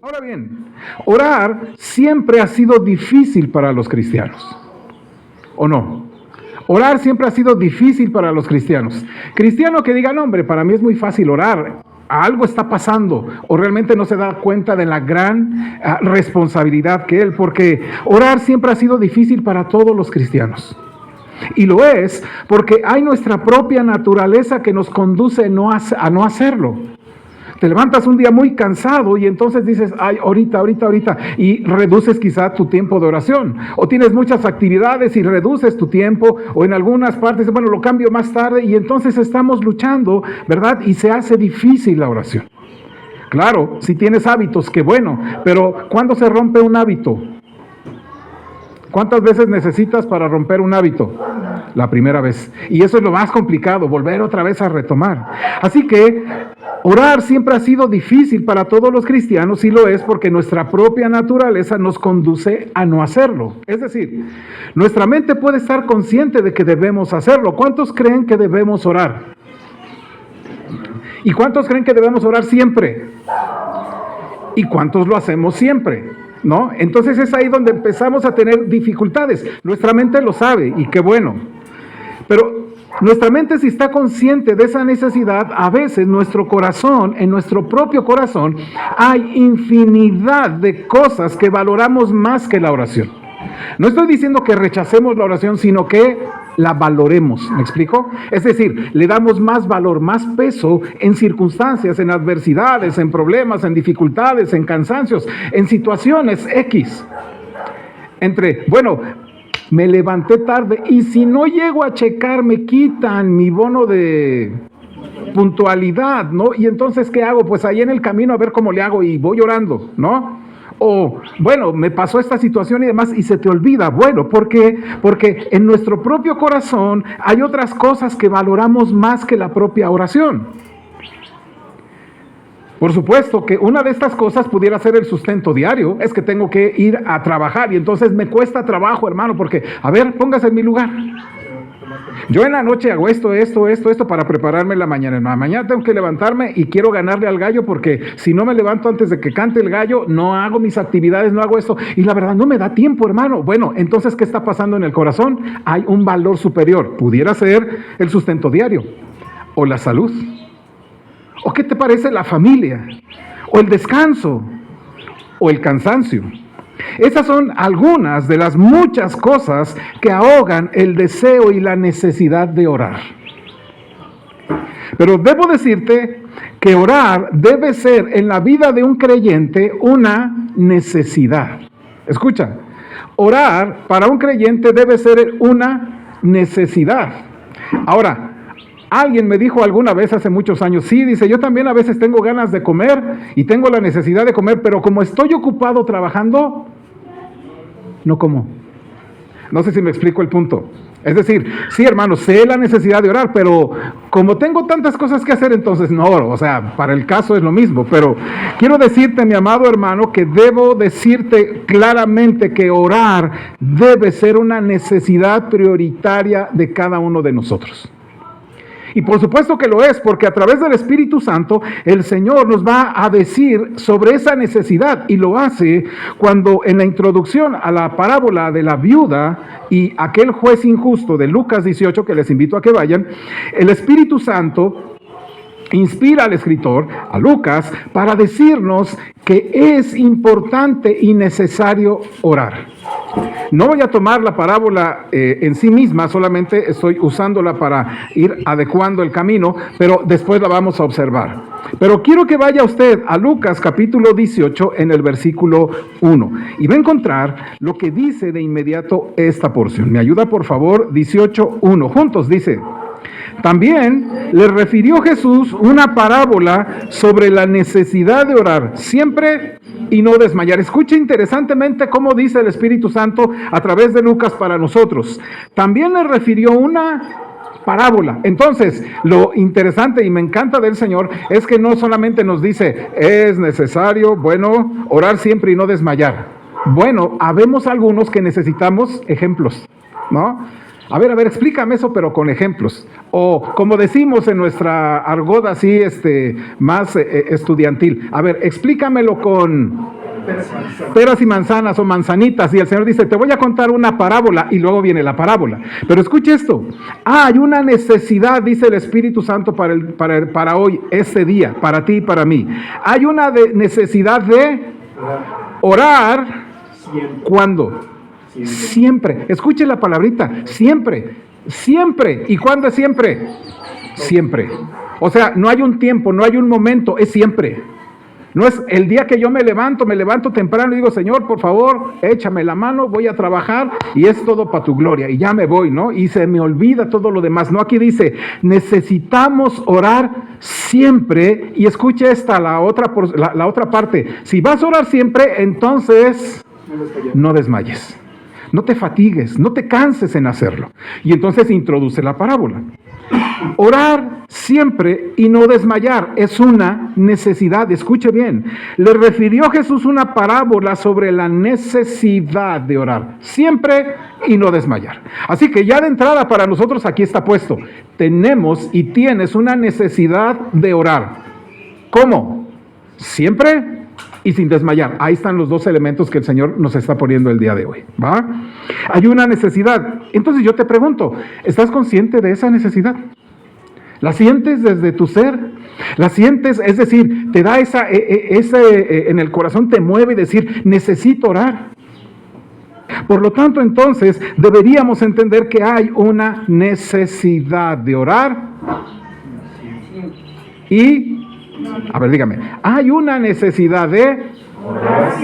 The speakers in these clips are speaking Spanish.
Ahora bien, orar siempre ha sido difícil para los cristianos, ¿o no? Orar siempre ha sido difícil para los cristianos. Cristiano que diga, no, hombre, para mí es muy fácil orar, algo está pasando, o realmente no se da cuenta de la gran responsabilidad que él, porque orar siempre ha sido difícil para todos los cristianos. Y lo es porque hay nuestra propia naturaleza que nos conduce a no hacerlo. Te levantas un día muy cansado y entonces dices, ay, ahorita, y reduces quizá tu tiempo de oración. O tienes muchas actividades y reduces tu tiempo, o en algunas partes, bueno, lo cambio más tarde, y entonces estamos luchando, ¿verdad? Y se hace difícil la oración. Claro, si tienes hábitos, qué bueno, pero ¿cuándo se rompe un hábito? ¿Cuántas veces necesitas para romper un hábito? La primera vez. Y eso es lo más complicado, volver otra vez a retomar. Así que orar siempre ha sido difícil para todos los cristianos, y lo es porque nuestra propia naturaleza nos conduce a no hacerlo. Es decir, nuestra mente puede estar consciente de que debemos hacerlo. ¿Cuántos creen que debemos orar? ¿Y cuántos creen que debemos orar siempre? ¿Y cuántos lo hacemos siempre? ¿No? Entonces es ahí donde empezamos a tener dificultades. Nuestra mente lo sabe y qué bueno. Pero nuestra mente, si está consciente de esa necesidad, a veces nuestro corazón, en nuestro propio corazón, hay infinidad de cosas que valoramos más que la oración. No estoy diciendo que rechacemos la oración, sino que la valoremos, ¿me explico? Es decir, le damos más valor, más peso en circunstancias, en adversidades, en problemas, en dificultades, en cansancios, en situaciones X. Bueno, me levanté tarde y si no llego a checar me quitan mi bono de puntualidad, ¿no? Y entonces, ¿qué hago? Pues ahí en el camino a ver cómo le hago y voy orando, ¿no? O, bueno, me pasó esta situación y demás y se te olvida. Bueno, ¿por qué? Porque en nuestro propio corazón hay otras cosas que valoramos más que la propia oración. Por supuesto que una de estas cosas pudiera ser el sustento diario. Es que tengo que ir a trabajar y entonces me cuesta trabajo, hermano, porque, a ver, póngase en mi lugar. Yo en la noche hago esto para prepararme la mañana. En la mañana tengo que levantarme y quiero ganarle al gallo, porque si no me levanto antes de que cante el gallo, no hago mis actividades, no hago esto. Y la verdad no me da tiempo, hermano. Bueno, entonces, ¿qué está pasando en el corazón? Hay un valor superior. Pudiera ser el sustento diario, o la salud, o ¿qué te parece la familia? O el descanso, o el cansancio. Esas son algunas de las muchas cosas que ahogan el deseo y la necesidad de orar. Pero debo decirte que orar debe ser en la vida de un creyente una necesidad. Escucha, orar para un creyente debe ser una necesidad. Ahora, alguien me dijo alguna vez hace muchos años, sí, dice, yo también a veces tengo ganas de comer y tengo la necesidad de comer, pero como estoy ocupado trabajando, no como. No sé si me explico el punto. Es decir, sí, hermano, sé la necesidad de orar, pero como tengo tantas cosas que hacer, entonces no oro. O sea, para el caso es lo mismo, pero quiero decirte, mi amado hermano, que debo decirte claramente que orar debe ser una necesidad prioritaria de cada uno de nosotros. Y por supuesto que lo es, porque a través del Espíritu Santo el Señor nos va a decir sobre esa necesidad, y lo hace cuando en la introducción a la parábola de la viuda y aquel juez injusto de Lucas 18, que les invito a que vayan, el Espíritu Santo inspira al escritor, a Lucas, para decirnos que es importante y necesario orar. No voy a tomar la parábola en sí misma, solamente estoy usándola para ir adecuando el camino, pero después la vamos a observar. Pero quiero que vaya usted a Lucas capítulo 18 en el versículo 1 y va a encontrar lo que dice de inmediato esta porción. ¿Me ayuda, por favor? 18:1. Juntos dice: también le refirió Jesús una parábola sobre la necesidad de orar siempre y no desmayar. Escucha interesantemente cómo dice el Espíritu Santo a través de Lucas para nosotros. También le refirió una parábola. Entonces, lo interesante y me encanta del Señor es que no solamente nos dice, es necesario, bueno, orar siempre y no desmayar. Bueno, habemos algunos que necesitamos ejemplos, ¿no? A ver, explícame eso, pero con ejemplos. O como decimos en nuestra argot así, más estudiantil. A ver, explícamelo con peras y manzanas o manzanitas. Y el Señor dice, te voy a contar una parábola, y luego viene la parábola. Pero escuche esto. Hay una necesidad, dice el Espíritu Santo para hoy, este día, para ti y para mí. Hay una necesidad de orar. ¿Cuándo? Siempre. Escuche la palabrita, siempre. Siempre. ¿Y cuándo es siempre? Siempre. O sea, no hay un tiempo, no hay un momento, es siempre. No es el día que yo me levanto temprano y digo, Señor, por favor, échame la mano, voy a trabajar y es todo para tu gloria y ya me voy, ¿no? Y se me olvida todo lo demás. No, aquí dice, necesitamos orar siempre. Y escuche la otra parte. Si vas a orar siempre, entonces no desmayes. No te fatigues, no te canses en hacerlo. Y entonces introduce la parábola. Orar siempre y no desmayar es una necesidad. Escuche bien, le refirió Jesús una parábola sobre la necesidad de orar siempre y no desmayar. Así que ya de entrada para nosotros aquí está puesto, tenemos y tienes una necesidad de orar. ¿Cómo? Siempre y sin desmayar. Ahí están los dos elementos que el Señor nos está poniendo el día de hoy, ¿va? Hay una necesidad. Entonces yo te pregunto, ¿estás consciente de esa necesidad? ¿La sientes desde tu ser? ¿La sientes? Es decir, te da en el corazón te mueve decir, necesito orar. Por lo tanto, entonces, deberíamos entender que hay una necesidad de orar. Y, a ver, dígame, hay una necesidad de orar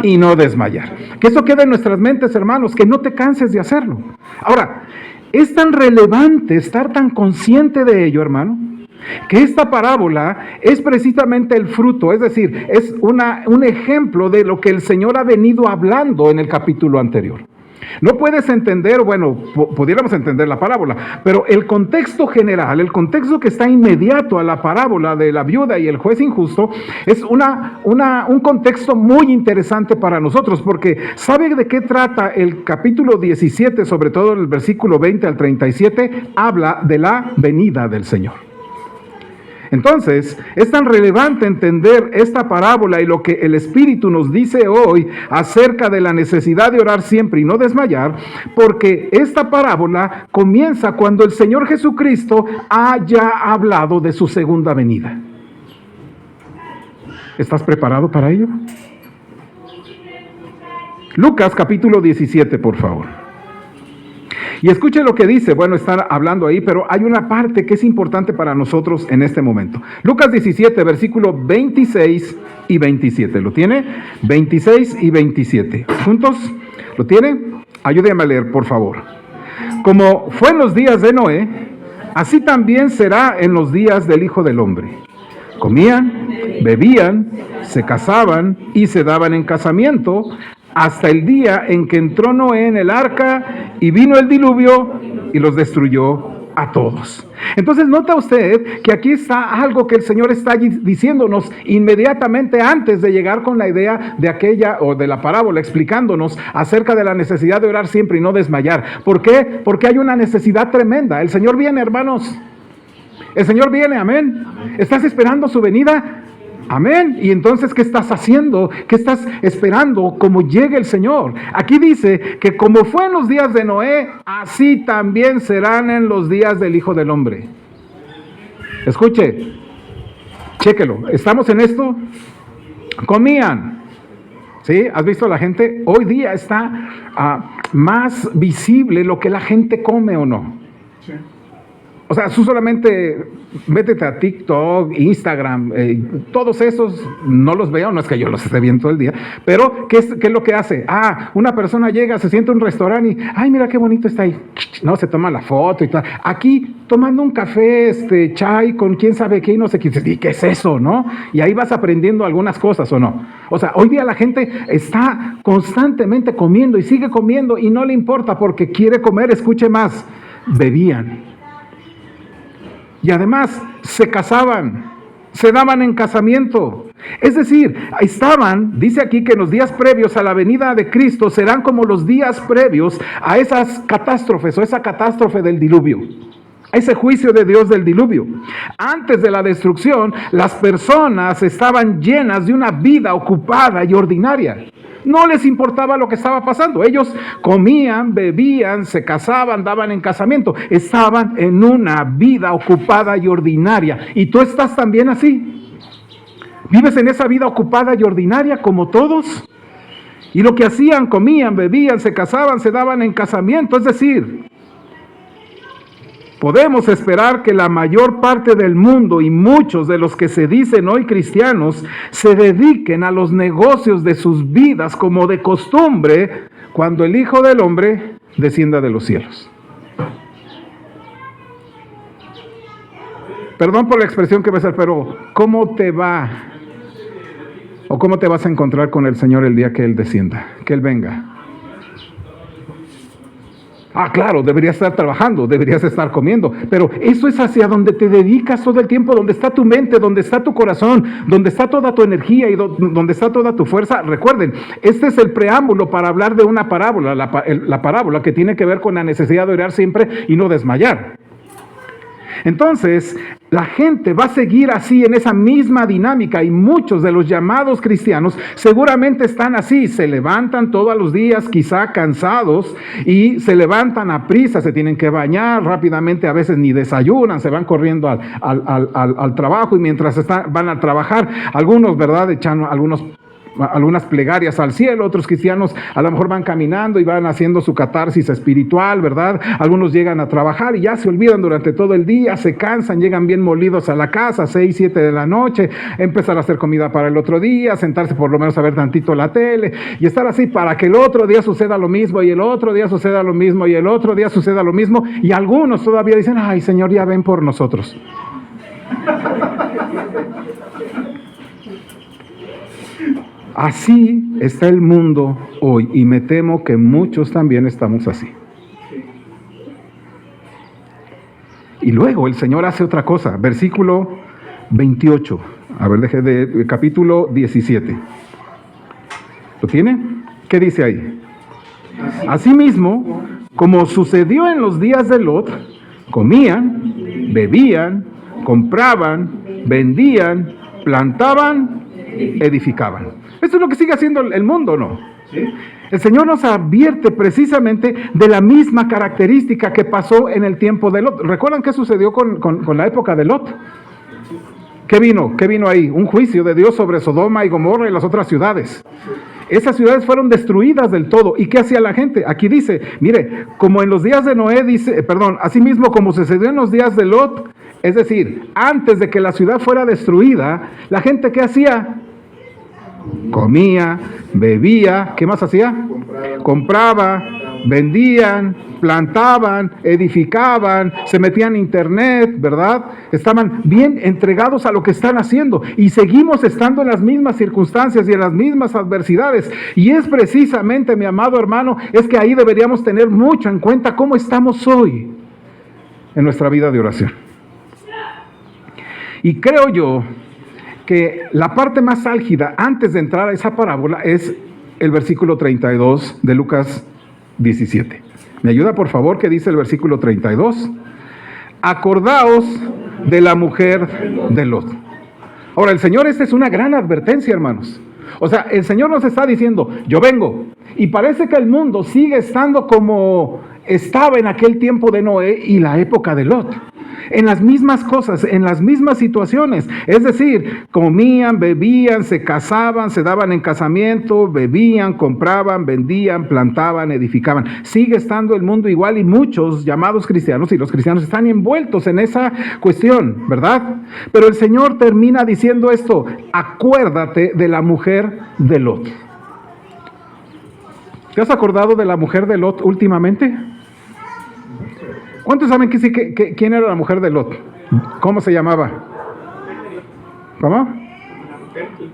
y no desmayar. Que eso quede en nuestras mentes, hermanos, que no te canses de hacerlo. Ahora, es tan relevante estar tan consciente de ello, hermano, que esta parábola es precisamente el fruto, es decir, es un ejemplo de lo que el Señor ha venido hablando en el capítulo anterior. No puedes entender, bueno, pudiéramos entender la parábola, pero el contexto general, el contexto que está inmediato a la parábola de la viuda y el juez injusto, es un contexto muy interesante para nosotros, porque ¿sabe de qué trata el capítulo 17, sobre todo el versículo 20 al 37? Habla de la venida del Señor. Entonces, es tan relevante entender esta parábola y lo que el Espíritu nos dice hoy acerca de la necesidad de orar siempre y no desmayar, porque esta parábola comienza cuando el Señor Jesucristo haya hablado de su segunda venida. ¿Estás preparado para ello? Lucas capítulo 17, por favor. Y escuche lo que dice, bueno, están hablando ahí, pero hay una parte que es importante para nosotros en este momento. Lucas 17, versículo 26 y 27. ¿Lo tiene? 26 y 27. ¿Juntos? ¿Lo tiene? Ayúdenme a leer, por favor. Como fue en los días de Noé, así también será en los días del Hijo del Hombre. Comían, bebían, se casaban y se daban en casamiento, hasta el día en que entró Noé en el arca y vino el diluvio y los destruyó a todos. Entonces nota usted que aquí está algo que el Señor está diciéndonos inmediatamente antes de llegar con la idea de aquella o de la parábola, explicándonos acerca de la necesidad de orar siempre y no desmayar. ¿Por qué? Porque hay una necesidad tremenda. El Señor viene, hermanos. El Señor viene, amén. ¿Estás esperando su venida? Amén. Y entonces, ¿qué estás haciendo? ¿Qué estás esperando como llegue el Señor? Aquí dice que como fue en los días de Noé, así también serán en los días del Hijo del Hombre. Escuche, chéquelo. ¿Estamos en esto? Comían. ¿Sí? ¿Has visto a la gente? Hoy día está más visible lo que la gente come o no. Sí. O sea, tú solamente métete a TikTok, Instagram, todos esos no los veo, no es que yo los esté viendo todo el día, pero ¿qué es lo que hace? Una persona llega, se sienta en un restaurante y, ay, mira qué bonito está ahí, no, se toma la foto y tal. Aquí, tomando un café, chai, con quién sabe qué y no sé qué, ¿y qué es eso, no? Y ahí vas aprendiendo algunas cosas, ¿o no? O sea, hoy día la gente está constantemente comiendo y sigue comiendo y no le importa porque quiere comer, escuche más, bebían. Y además se casaban, se daban en casamiento. Es decir, dice aquí que los días previos a la venida de Cristo serán como los días previos a esas catástrofes o esa catástrofe del diluvio, a ese juicio de Dios del diluvio. Antes de la destrucción, las personas estaban llenas de una vida ocupada y ordinaria. No les importaba lo que estaba pasando. Ellos comían, bebían, se casaban, daban en casamiento. Estaban en una vida ocupada y ordinaria. Y tú estás también así. ¿Vives en esa vida ocupada y ordinaria como todos? Y lo que hacían, comían, bebían, se casaban, se daban en casamiento. Es decir, podemos esperar que la mayor parte del mundo y muchos de los que se dicen hoy cristianos se dediquen a los negocios de sus vidas como de costumbre cuando el Hijo del Hombre descienda de los cielos. Perdón por la expresión que voy a hacer, pero ¿cómo te va? ¿O cómo te vas a encontrar con el Señor el día que Él descienda, que Él venga? Claro, deberías estar trabajando, deberías estar comiendo, pero eso es hacia donde te dedicas todo el tiempo, donde está tu mente, donde está tu corazón, donde está toda tu energía y donde está toda tu fuerza. Recuerden, este es el preámbulo para hablar de una parábola, la parábola que tiene que ver con la necesidad de orar siempre y no desmayar. Entonces, la gente va a seguir así en esa misma dinámica y muchos de los llamados cristianos seguramente están así, se levantan todos los días quizá cansados y se levantan a prisa, se tienen que bañar rápidamente, a veces ni desayunan, se van corriendo al trabajo y mientras van a trabajar, algunos, ¿verdad?, echan algunas plegarias al cielo, otros cristianos a lo mejor van caminando y van haciendo su catarsis espiritual, ¿verdad? Algunos llegan a trabajar y ya se olvidan durante todo el día, se cansan, llegan bien molidos a la casa, 6, 7 de la noche, empezar a hacer comida para el otro día, sentarse por lo menos a ver tantito la tele y estar así para que el otro día suceda lo mismo y el otro día suceda lo mismo y el otro día suceda lo mismo y algunos todavía dicen, ay Señor, ya ven por nosotros. Así está el mundo hoy y me temo que muchos también estamos así. Y luego el Señor hace otra cosa, versículo 28, capítulo 17. ¿Lo tiene? ¿Qué dice ahí? Asimismo, como sucedió en los días de Lot, comían, bebían, compraban, vendían, plantaban, edificaban. Esto es lo que sigue haciendo el mundo, ¿no? ¿Sí? El Señor nos advierte precisamente de la misma característica que pasó en el tiempo de Lot. ¿Recuerdan qué sucedió con la época de Lot? ¿Qué vino ahí? Un juicio de Dios sobre Sodoma y Gomorra y las otras ciudades. Esas ciudades fueron destruidas del todo. ¿Y qué hacía la gente? Aquí dice, mire, como en los días de Noé, asimismo como sucedió en los días de Lot, es decir, antes de que la ciudad fuera destruida, la gente ¿qué hacía? Comía, bebía, ¿qué más hacía? Compraba, vendían, plantaban, edificaban, se metían en internet, ¿verdad? Estaban bien entregados a lo que están haciendo y seguimos estando en las mismas circunstancias y en las mismas adversidades. Y es precisamente, mi amado hermano, es que ahí deberíamos tener mucho en cuenta cómo estamos hoy en nuestra vida de oración. Y creo yo que la parte más álgida antes de entrar a esa parábola es el versículo 32 de Lucas 17. ¿Me ayuda por favor? ¿Qué dice el versículo 32? Acordaos de la mujer de Lot. Ahora, el Señor, esta es una gran advertencia, hermanos. O sea, el Señor nos está diciendo, yo vengo. Y parece que el mundo sigue estando como estaba en aquel tiempo de Noé y la época de Lot. En las mismas cosas, en las mismas situaciones. Es decir, comían, bebían, se casaban, se daban en casamiento, bebían, compraban, vendían, plantaban, edificaban. Sigue estando el mundo igual y muchos llamados cristianos y los cristianos están envueltos en esa cuestión, ¿verdad? Pero el Señor termina diciendo esto, acuérdate de la mujer de Lot. ¿Te has acordado de la mujer de Lot últimamente? ¿Cuántos saben quién era la mujer de Lot? ¿Cómo se llamaba? ¿Cómo?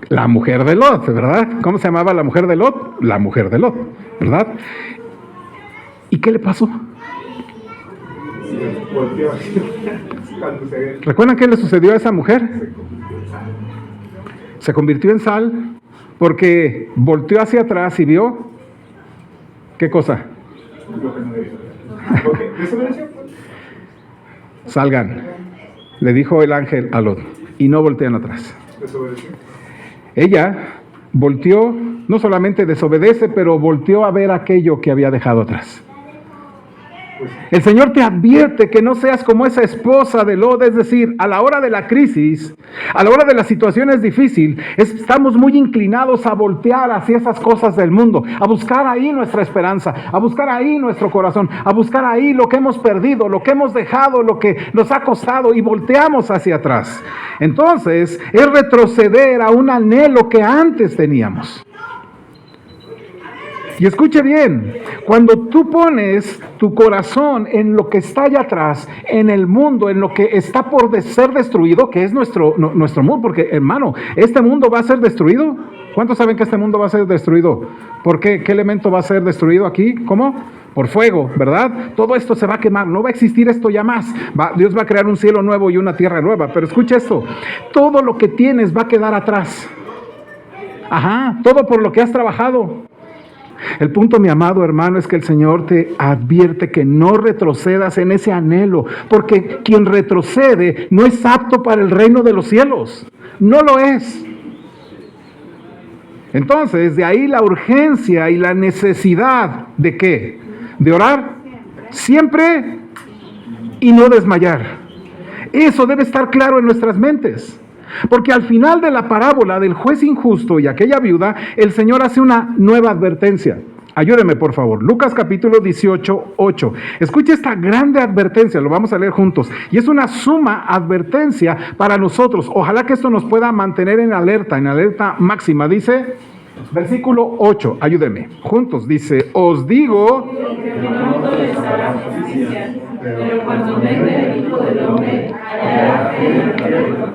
La mujer de Lot, ¿verdad? ¿Cómo se llamaba la mujer de Lot? La mujer de Lot, ¿verdad? ¿Y qué le pasó? ¿Recuerdan qué le sucedió a esa mujer? Se convirtió en sal porque volteó hacia atrás y vio, ¿qué cosa? Salgan, le dijo el ángel a Lot, y no voltean atrás. Ella volteó, no solamente desobedece, pero volteó a ver aquello que había dejado atrás. El Señor te advierte que no seas como esa esposa de Lot, es decir, a la hora de la crisis, a la hora de las situaciones difíciles, estamos muy inclinados a voltear hacia esas cosas del mundo, a buscar ahí nuestra esperanza, a buscar ahí nuestro corazón, a buscar ahí lo que hemos perdido, lo que hemos dejado, lo que nos ha costado, y volteamos hacia atrás. Entonces, es retroceder a un anhelo que antes teníamos. Y escuche bien, cuando tú pones tu corazón en lo que está allá atrás, en el mundo, en lo que está por ser destruido, que es nuestro mundo, porque hermano, este mundo va a ser destruido. ¿Cuántos saben que este mundo va a ser destruido? ¿Por qué? ¿Qué elemento va a ser destruido aquí? ¿Cómo? Por fuego, ¿verdad? Todo esto se va a quemar, no va a existir esto ya más. Dios va a crear un cielo nuevo y una tierra nueva, pero escucha esto, todo lo que tienes va a quedar atrás. Todo por lo que has trabajado. El punto, mi amado hermano, es que el Señor te advierte que no retrocedas en ese anhelo, porque quien retrocede no es apto para el reino de los cielos. No lo es. Entonces, de ahí la urgencia y la necesidad de ¿qué? De orar siempre y no desmayar. Eso debe estar claro en nuestras mentes. Porque al final de la parábola del juez injusto y aquella viuda, el Señor hace una nueva advertencia. Ayúdeme, por favor. Lucas capítulo 18, 8. Escuche esta grande advertencia, lo vamos a leer juntos. Y es una suma advertencia para nosotros. Ojalá que esto nos pueda mantener en alerta máxima. Dice, versículo 8, ayúdeme. Juntos dice, os digo que pronto les hará justicia, pero cuando venga el Hijo del Hombre, hallará fe en la tierra.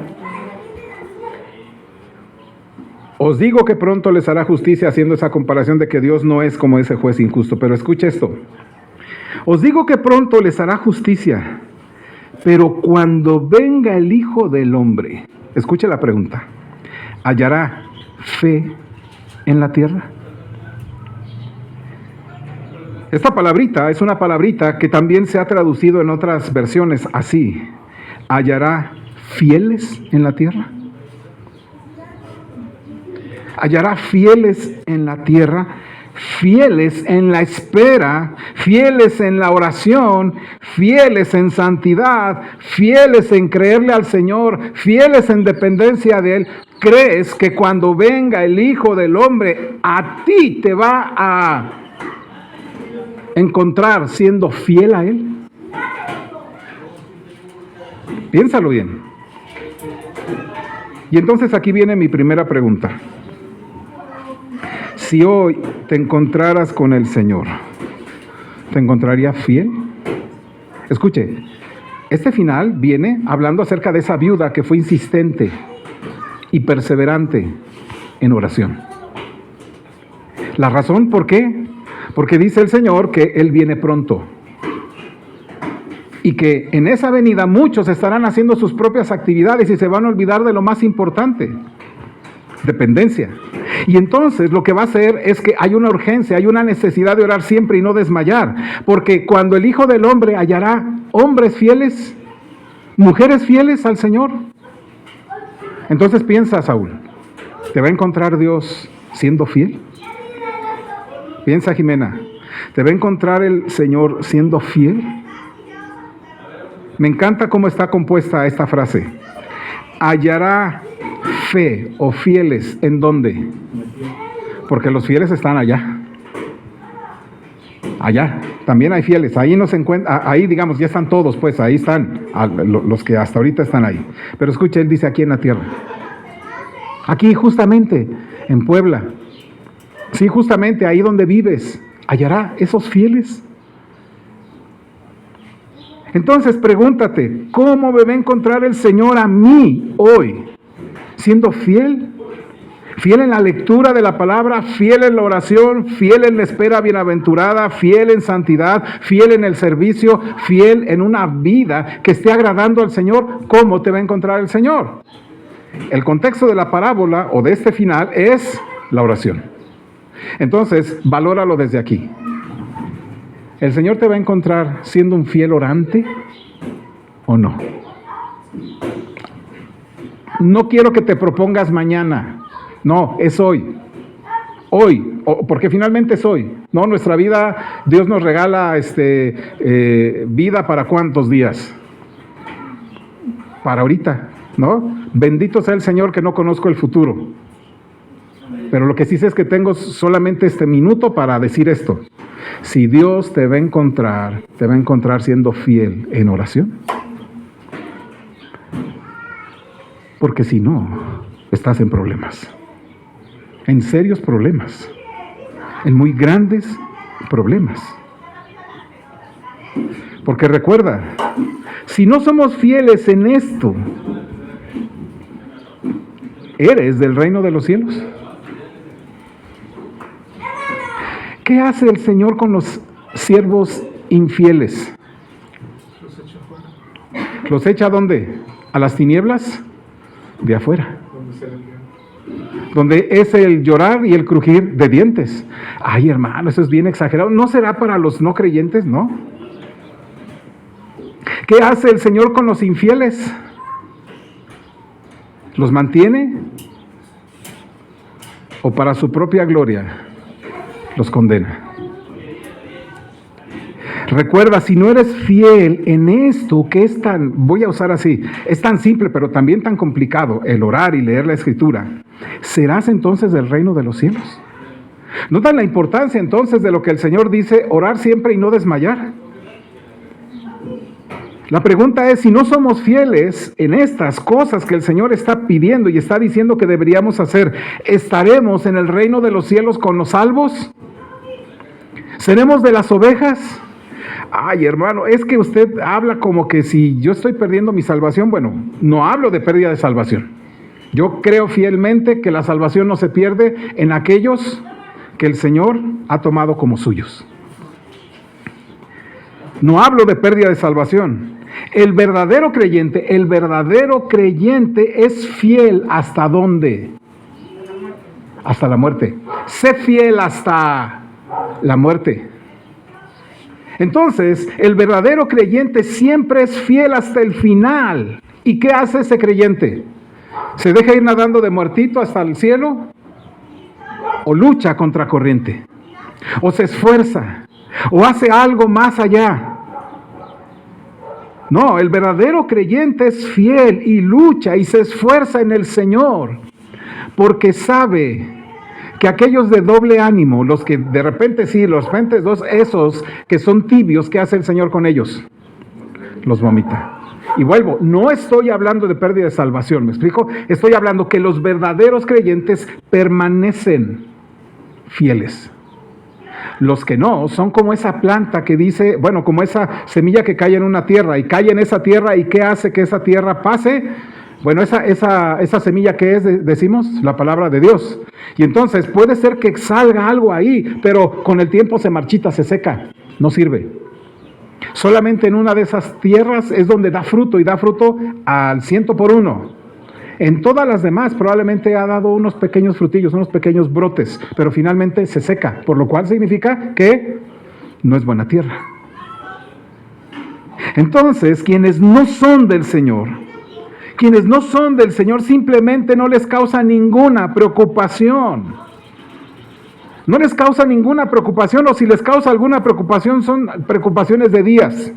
Os digo que pronto les hará justicia, haciendo esa comparación de que Dios no es como ese juez injusto. Pero escuche esto. Os digo que pronto les hará justicia, pero cuando venga el Hijo del Hombre, escuche la pregunta, ¿hallará fe en la tierra? Esta palabrita es una palabrita que también se ha traducido en otras versiones así. ¿Hallará fieles en la tierra? Hallará fieles en la tierra, fieles en la espera, fieles en la oración, fieles en santidad, fieles en creerle al Señor, fieles en dependencia de Él. ¿Crees que cuando venga el Hijo del Hombre a ti te va a encontrar siendo fiel a Él? Piénsalo bien. Y entonces aquí viene mi primera pregunta. Si hoy te encontraras con el Señor, ¿te encontraría fiel? Escuche, este final viene hablando acerca de esa viuda que fue insistente y perseverante en oración. ¿La razón por qué? Porque dice el Señor que Él viene pronto. Y que en esa venida muchos estarán haciendo sus propias actividades y se van a olvidar de lo más importante. Dependencia. Y entonces lo que va a hacer es que hay una urgencia, hay una necesidad de orar siempre y no desmayar, porque cuando el Hijo del Hombre hallará hombres fieles, mujeres fieles al Señor. Entonces piensa, Saúl, ¿te va a encontrar Dios siendo fiel? Piensa, Jimena, ¿te va a encontrar el Señor siendo fiel? Me encanta cómo está compuesta esta frase. Hallará fe o fieles, ¿en dónde? Porque los fieles están allá. Allá, también hay fieles, ahí no se encuentra, ahí digamos, ya están todos, pues ahí están, los que hasta ahorita están ahí. Pero escucha, Él dice aquí en la tierra. Aquí justamente, en Puebla. Sí, justamente ahí donde vives, hallará esos fieles. Entonces pregúntate, ¿cómo me va a encontrar el Señor a mí hoy? ¿Siendo fiel? Fiel en la lectura de la palabra, fiel en la oración, fiel en la espera bienaventurada, fiel en santidad, fiel en el servicio, fiel en una vida que esté agradando al Señor. ¿Cómo te va a encontrar el Señor? El contexto de la parábola o de este final es la oración. Entonces, valóralo desde aquí. ¿El Señor te va a encontrar siendo un fiel orante o no? No quiero que te propongas mañana. No, es hoy. Hoy, porque finalmente es hoy. No, nuestra vida, Dios nos regala vida para ¿cuántos días? Para ahorita, ¿no? Bendito sea el Señor que no conozco el futuro. Pero lo que sí sé es que tengo solamente este minuto para decir esto. Si Dios te va a encontrar siendo fiel en oración. Porque si no, estás en problemas. En serios problemas. En muy grandes problemas. Porque recuerda, si no somos fieles en esto, ¿eres del reino de los cielos? ¿Qué hace el Señor con los siervos infieles? ¿Los echa a dónde? ¿A las tinieblas? De afuera. Donde es el llorar y el crujir de dientes. Ay, hermano, eso es bien exagerado. ¿No será para los no creyentes? No. ¿Qué hace el Señor con los infieles? ¿Los mantiene? ¿O para su propia gloria los condena? Recuerda, si no eres fiel en esto que es tan, voy a usar así, es tan simple pero también tan complicado, el orar y leer la Escritura, ¿serás entonces del reino de los cielos? ¿Notan la importancia entonces de lo que el Señor dice, orar siempre y no desmayar? La pregunta es, si no somos fieles en estas cosas que el Señor está pidiendo y está diciendo que deberíamos hacer, ¿estaremos en el reino de los cielos con los salvos? ¿Seremos de las ovejas? Ay, hermano, es que usted habla como que si yo estoy perdiendo mi salvación. Bueno, no hablo de pérdida de salvación. Yo creo fielmente que la salvación no se pierde en aquellos que el Señor ha tomado como suyos. No hablo de pérdida de salvación. El verdadero creyente es fiel ¿hasta dónde? Hasta la muerte. Sé fiel hasta la muerte. Entonces, el verdadero creyente siempre es fiel hasta el final. ¿Y qué hace ese creyente? ¿Se deja ir nadando de muertito hasta el cielo? ¿O lucha contra corriente? ¿O se esfuerza? ¿O hace algo más allá? No, el verdadero creyente es fiel y lucha y se esfuerza en el Señor, porque sabe que aquellos de doble ánimo, los que de repente sí, los repente dos, esos que son tibios, ¿qué hace el Señor con ellos? Los vomita. Y vuelvo, no estoy hablando de pérdida de salvación, ¿me explico? Estoy hablando que los verdaderos creyentes permanecen fieles. Los que no, son como esa planta que dice, bueno, como esa semilla que cae en una tierra y cae en esa tierra, ¿y qué hace que esa tierra pase? Bueno, esa semilla que es, decimos, la palabra de Dios. Y entonces puede ser que salga algo ahí, pero con el tiempo se marchita, se seca, no sirve. Solamente en una de esas tierras es donde da fruto, y da fruto al 100%. En todas las demás probablemente ha dado unos pequeños frutillos, unos pequeños brotes, pero finalmente se seca, por lo cual significa que no es buena tierra. Entonces, quienes no son del Señor simplemente no les causa ninguna preocupación. No les causa ninguna preocupación, o si les causa alguna preocupación, son preocupaciones de días.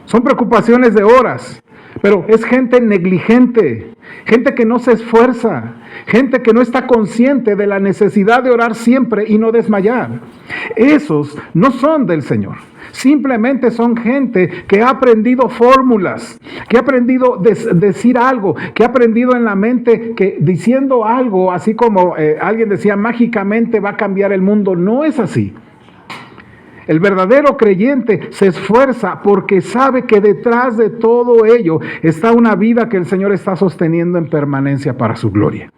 Son preocupaciones de horas. Pero es gente negligente, gente que no se esfuerza, gente que no está consciente de la necesidad de orar siempre y no desmayar. Esos no son del Señor. Simplemente son gente que ha aprendido fórmulas, que ha aprendido decir algo, que ha aprendido en la mente que diciendo algo, así como alguien decía, mágicamente va a cambiar el mundo. No es así. El verdadero creyente se esfuerza porque sabe que detrás de todo ello está una vida que el Señor está sosteniendo en permanencia para su gloria.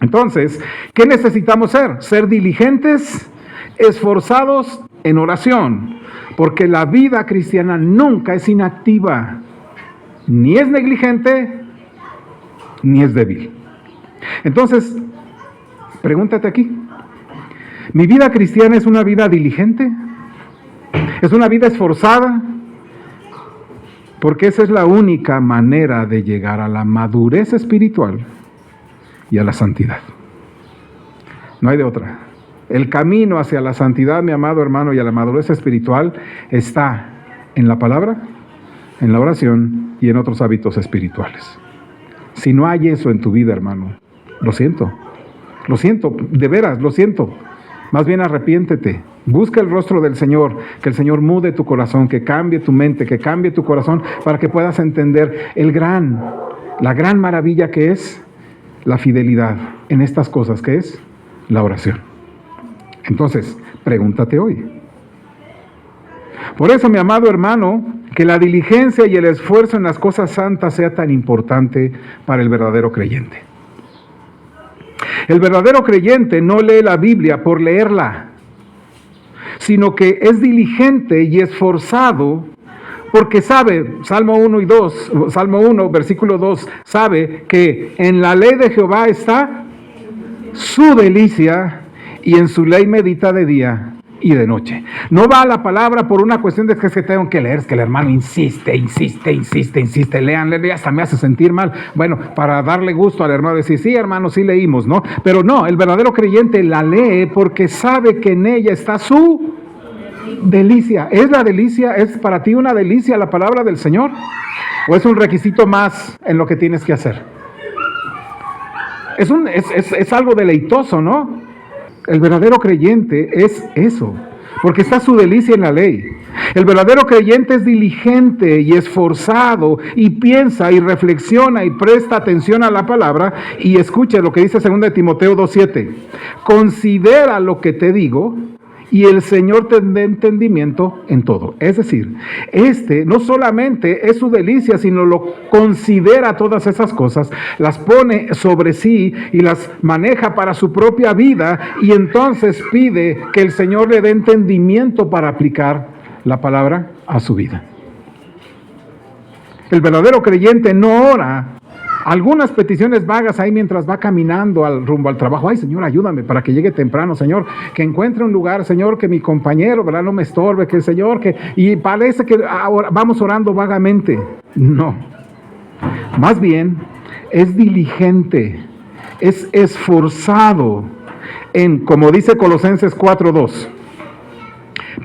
Entonces, ¿qué necesitamos ser? Ser diligentes, esforzados en oración, porque la vida cristiana nunca es inactiva, ni es negligente, ni es débil. Entonces, pregúntate aquí, ¿mi vida cristiana es una vida diligente? ¿Es una vida esforzada? Porque esa es la única manera de llegar a la madurez espiritual y a la santidad. No hay de otra. El camino hacia la santidad, mi amado hermano, y a la madurez espiritual está en la palabra, en la oración y en otros hábitos espirituales. Si no hay eso en tu vida, hermano, lo siento, de veras, lo siento. Más bien arrepiéntete, busca el rostro del Señor, que el Señor mude tu corazón, que cambie tu mente, que cambie tu corazón, para que puedas entender la gran maravilla que es la fidelidad en estas cosas, que es la oración. Entonces, pregúntate hoy. Por eso, mi amado hermano, que la diligencia y el esfuerzo en las cosas santas sea tan importante para el verdadero creyente. El verdadero creyente no lee la Biblia por leerla, sino que es diligente y esforzado porque sabe, Salmo 1, versículo 2, sabe que en la ley de Jehová está su delicia y en su ley medita de día y de noche. No va a la palabra por una cuestión de que tengo que leer, es que el hermano insiste, léanle, hasta me hace sentir mal. Bueno, para darle gusto al hermano, decir, sí hermano, sí leímos, ¿no? Pero no, el verdadero creyente la lee porque sabe que en ella está su delicia. ¿Es la delicia, es para ti una delicia la palabra del Señor? ¿O es un requisito más en lo que tienes que hacer? Es algo deleitoso, ¿no? El verdadero creyente es eso, porque está su delicia en la ley. El verdadero creyente es diligente y esforzado y piensa y reflexiona y presta atención a la palabra y escucha lo que dice 2 Timoteo 2:7. Considera lo que te digo y el Señor te dé entendimiento en todo. Es decir, no solamente es su delicia, sino lo considera todas esas cosas, las pone sobre sí y las maneja para su propia vida, y entonces pide que el Señor le dé entendimiento para aplicar la palabra a su vida. El verdadero creyente no ora algunas peticiones vagas ahí mientras va caminando rumbo al trabajo. Ay, Señor, ayúdame para que llegue temprano, Señor, que encuentre un lugar, Señor, que mi compañero, ¿verdad?, no me estorbe, que el Señor, y parece que ahora vamos orando vagamente. No, más bien es diligente, es esforzado en, como dice Colosenses 4:2,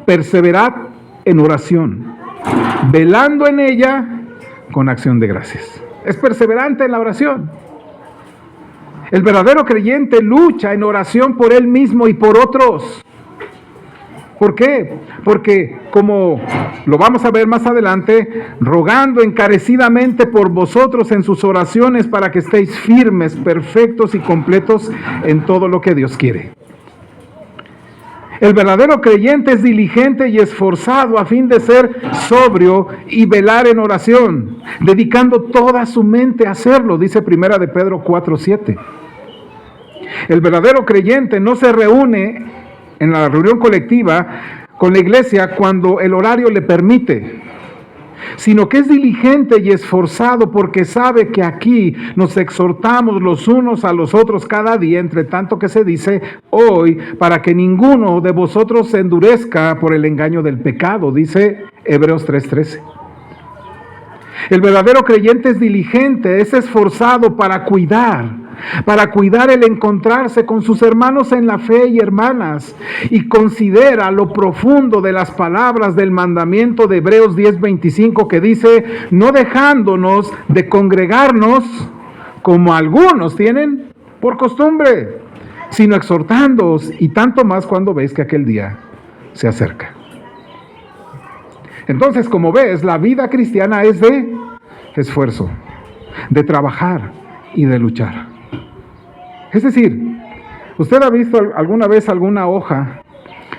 perseverad en oración, velando en ella con acción de gracias. Es perseverante en la oración. El verdadero creyente lucha en oración por él mismo y por otros. ¿Por qué? Porque, como lo vamos a ver más adelante, rogando encarecidamente por vosotros en sus oraciones para que estéis firmes, perfectos y completos en todo lo que Dios quiere. El verdadero creyente es diligente y esforzado a fin de ser sobrio y velar en oración, dedicando toda su mente a hacerlo, dice 1 de Pedro 4:7. El verdadero creyente no se reúne en la reunión colectiva con la iglesia cuando el horario le permite, sino que es diligente y esforzado porque sabe que aquí nos exhortamos los unos a los otros cada día, entre tanto que se dice hoy, para que ninguno de vosotros se endurezca por el engaño del pecado, dice Hebreos 3:13. El verdadero creyente es diligente, es esforzado para cuidar el encontrarse con sus hermanos en la fe y hermanas, y considera lo profundo de las palabras del mandamiento de Hebreos 10:25 que dice, no dejándonos de congregarnos como algunos tienen por costumbre, sino exhortándoos, y tanto más cuando veis que aquel día se acerca. Entonces, como ves, la vida cristiana es de esfuerzo, de trabajar y de luchar. Es decir, ¿usted ha visto alguna vez alguna hoja?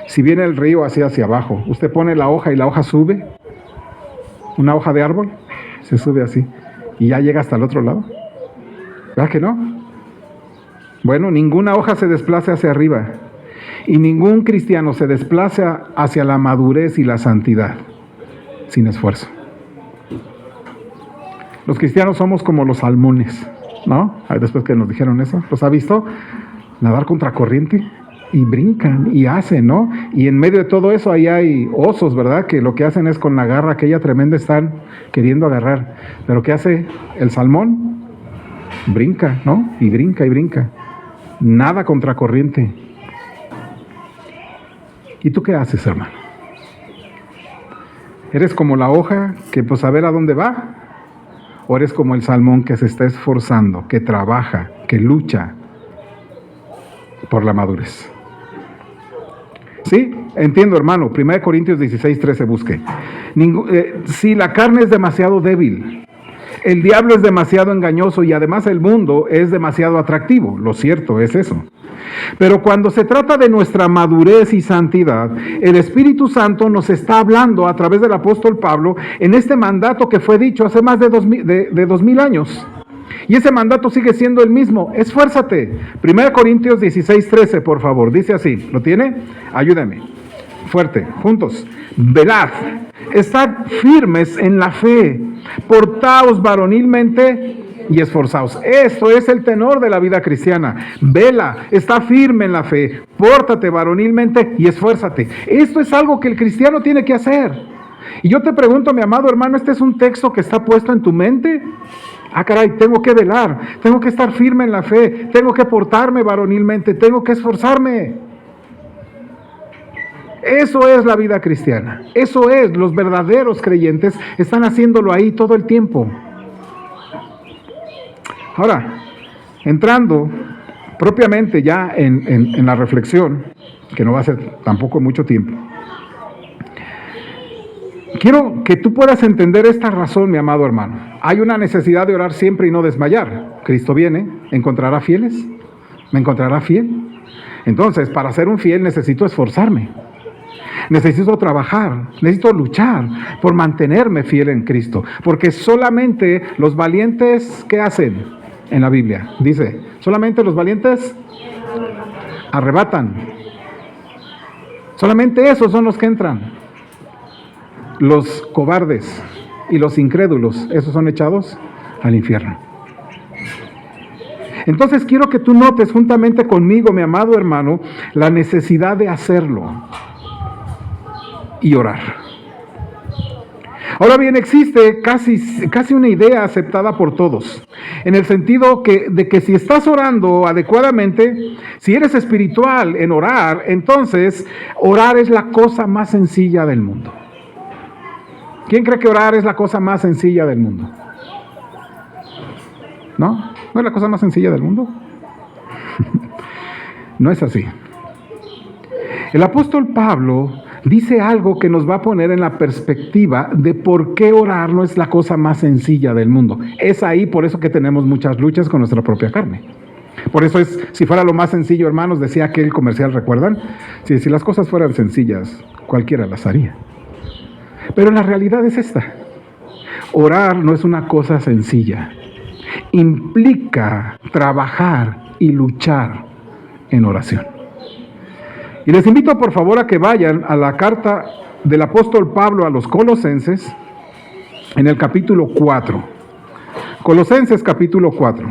Si viene el río hacia abajo, usted pone la hoja y la hoja sube. Una hoja de árbol se sube así y ya llega hasta el otro lado. ¿Verdad que no? Bueno, ninguna hoja se desplaza hacia arriba y ningún cristiano se desplaza hacia la madurez y la santidad sin esfuerzo. Los cristianos somos como los salmones. ¿no? Después que nos dijeron eso, ¿los ha visto nadar contracorriente? Y brincan y hacen, ¿no? Y en medio de todo eso ahí hay osos, ¿verdad? Que lo que hacen es con la garra aquella tremenda están queriendo agarrar. Pero ¿qué hace el salmón? Brinca, ¿no? Y brinca y brinca. Nada contracorriente. ¿Y tú qué haces, hermano? ¿Eres como la hoja que pues a ver a dónde va? ¿O eres como el salmón que se está esforzando, que trabaja, que lucha por la madurez? Sí, entiendo, hermano. 1 Corintios 16:13 busque. Si la carne es demasiado débil, el diablo es demasiado engañoso y además el mundo es demasiado atractivo. Lo cierto es eso. Pero cuando se trata de nuestra madurez y santidad, el Espíritu Santo nos está hablando a través del apóstol Pablo en este mandato que fue dicho hace más de 2000 años. Y ese mandato sigue siendo el mismo. Esfuérzate. 1 Corintios 16:13, por favor. Dice así. ¿Lo tiene? Ayúdame. Fuerte. Juntos. Velad. Estad firmes en la fe. Portaos varonilmente y esforzaos. Esto es el tenor de la vida cristiana. Vela. Está firme en la fe. Pórtate varonilmente y esfuérzate. Esto es algo que el cristiano tiene que hacer. Y yo te pregunto, mi amado hermano, ¿este es un texto que está puesto en tu mente? Ah, caray, tengo que velar, tengo que estar firme en la fe, tengo que portarme varonilmente, tengo que esforzarme. Eso es la vida cristiana, eso es, los verdaderos creyentes están haciéndolo ahí todo el tiempo. Ahora, entrando propiamente ya en la reflexión, que no va a ser tampoco mucho tiempo, quiero que tú puedas entender esta razón, mi amado hermano. Hay una necesidad de orar siempre y no desmayar. Cristo viene, ¿encontrará fieles? ¿Me encontrará fiel? Entonces, para ser un fiel necesito esforzarme. Necesito trabajar, necesito luchar por mantenerme fiel en Cristo. Porque solamente los valientes, ¿qué hacen en la Biblia? Dice, solamente los valientes arrebatan. Solamente esos son los que entran. Los cobardes y los incrédulos, esos son echados al infierno. Entonces quiero que tú notes juntamente conmigo, mi amado hermano, la necesidad de hacerlo y orar. Ahora bien, existe casi una idea aceptada por todos, en el sentido de que si estás orando adecuadamente, si eres espiritual en orar, entonces orar es la cosa más sencilla del mundo. ¿Quién cree que orar es la cosa más sencilla del mundo? ¿No? ¿No es la cosa más sencilla del mundo? No es así. El apóstol Pablo dice algo que nos va a poner en la perspectiva de por qué orar no es la cosa más sencilla del mundo. Es ahí por eso que tenemos muchas luchas con nuestra propia carne. Por eso si fuera lo más sencillo, hermanos, decía aquel comercial, ¿recuerdan? Si las cosas fueran sencillas, cualquiera las haría. Pero la realidad es esta. Orar no es una cosa sencilla. Implica trabajar y luchar en oración. Y les invito por favor a que vayan a la carta del apóstol Pablo a los Colosenses en el capítulo 4. Colosenses capítulo 4.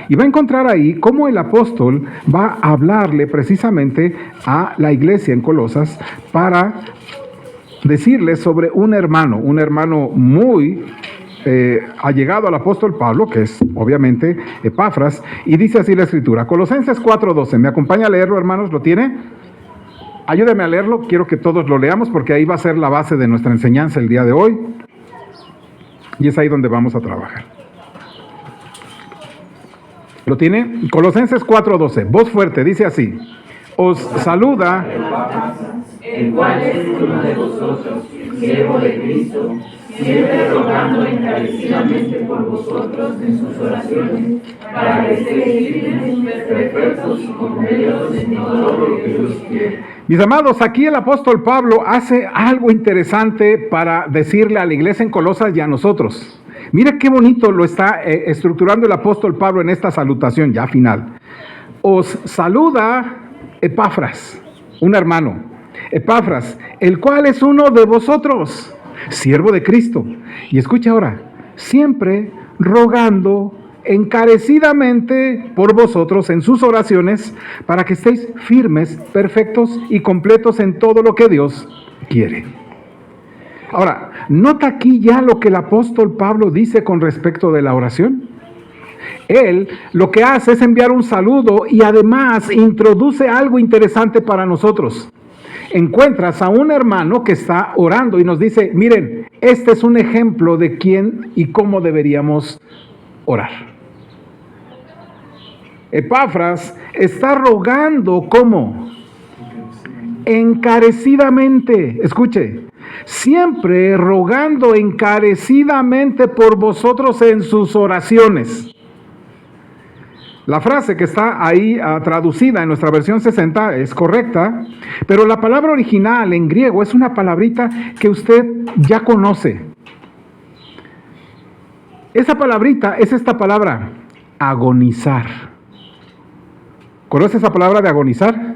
Y va a encontrar ahí cómo el apóstol va a hablarle precisamente a la iglesia en Colosas para decirle sobre un hermano muy allegado al apóstol Pablo, que es obviamente Epafras, y dice así la escritura, Colosenses 4:12, ¿me acompaña a leerlo, hermanos? ¿Lo tiene? Ayúdeme a leerlo, quiero que todos lo leamos porque ahí va a ser la base de nuestra enseñanza el día de hoy, y es ahí donde vamos a trabajar. ¿Lo tiene? Colosenses 4:12, voz fuerte, dice así, os saluda el cual es uno de vosotros, siervo de Cristo, siempre rogando encarecidamente por vosotros en sus oraciones, para que estéis firmes, perfectos y completos en todo lo que Dios quiere. Mis amados, aquí el apóstol Pablo hace algo interesante para decirle a la iglesia en Colosas y a nosotros. Mira qué bonito lo está estructurando el apóstol Pablo en esta salutación ya final. Os saluda Epafras, un hermano. Epafras, el cual es uno de vosotros, siervo de Cristo. Y escucha ahora, siempre rogando encarecidamente por vosotros en sus oraciones, para que estéis firmes, perfectos y completos en todo lo que Dios quiere. Ahora, nota aquí ya lo que el apóstol Pablo dice con respecto de la oración. Él lo que hace es enviar un saludo y además introduce algo interesante para nosotros. Encuentras a un hermano que está orando y nos dice, miren, este es un ejemplo de quién y cómo deberíamos orar. Epafras está rogando, ¿cómo? Encarecidamente, escuche, siempre rogando encarecidamente por vosotros en sus oraciones. La frase que está ahí traducida en nuestra versión 60 es correcta, pero la palabra original en griego es una palabrita que usted ya conoce. Esa palabrita es esta palabra, agonizar. ¿Conoce esa palabra de agonizar?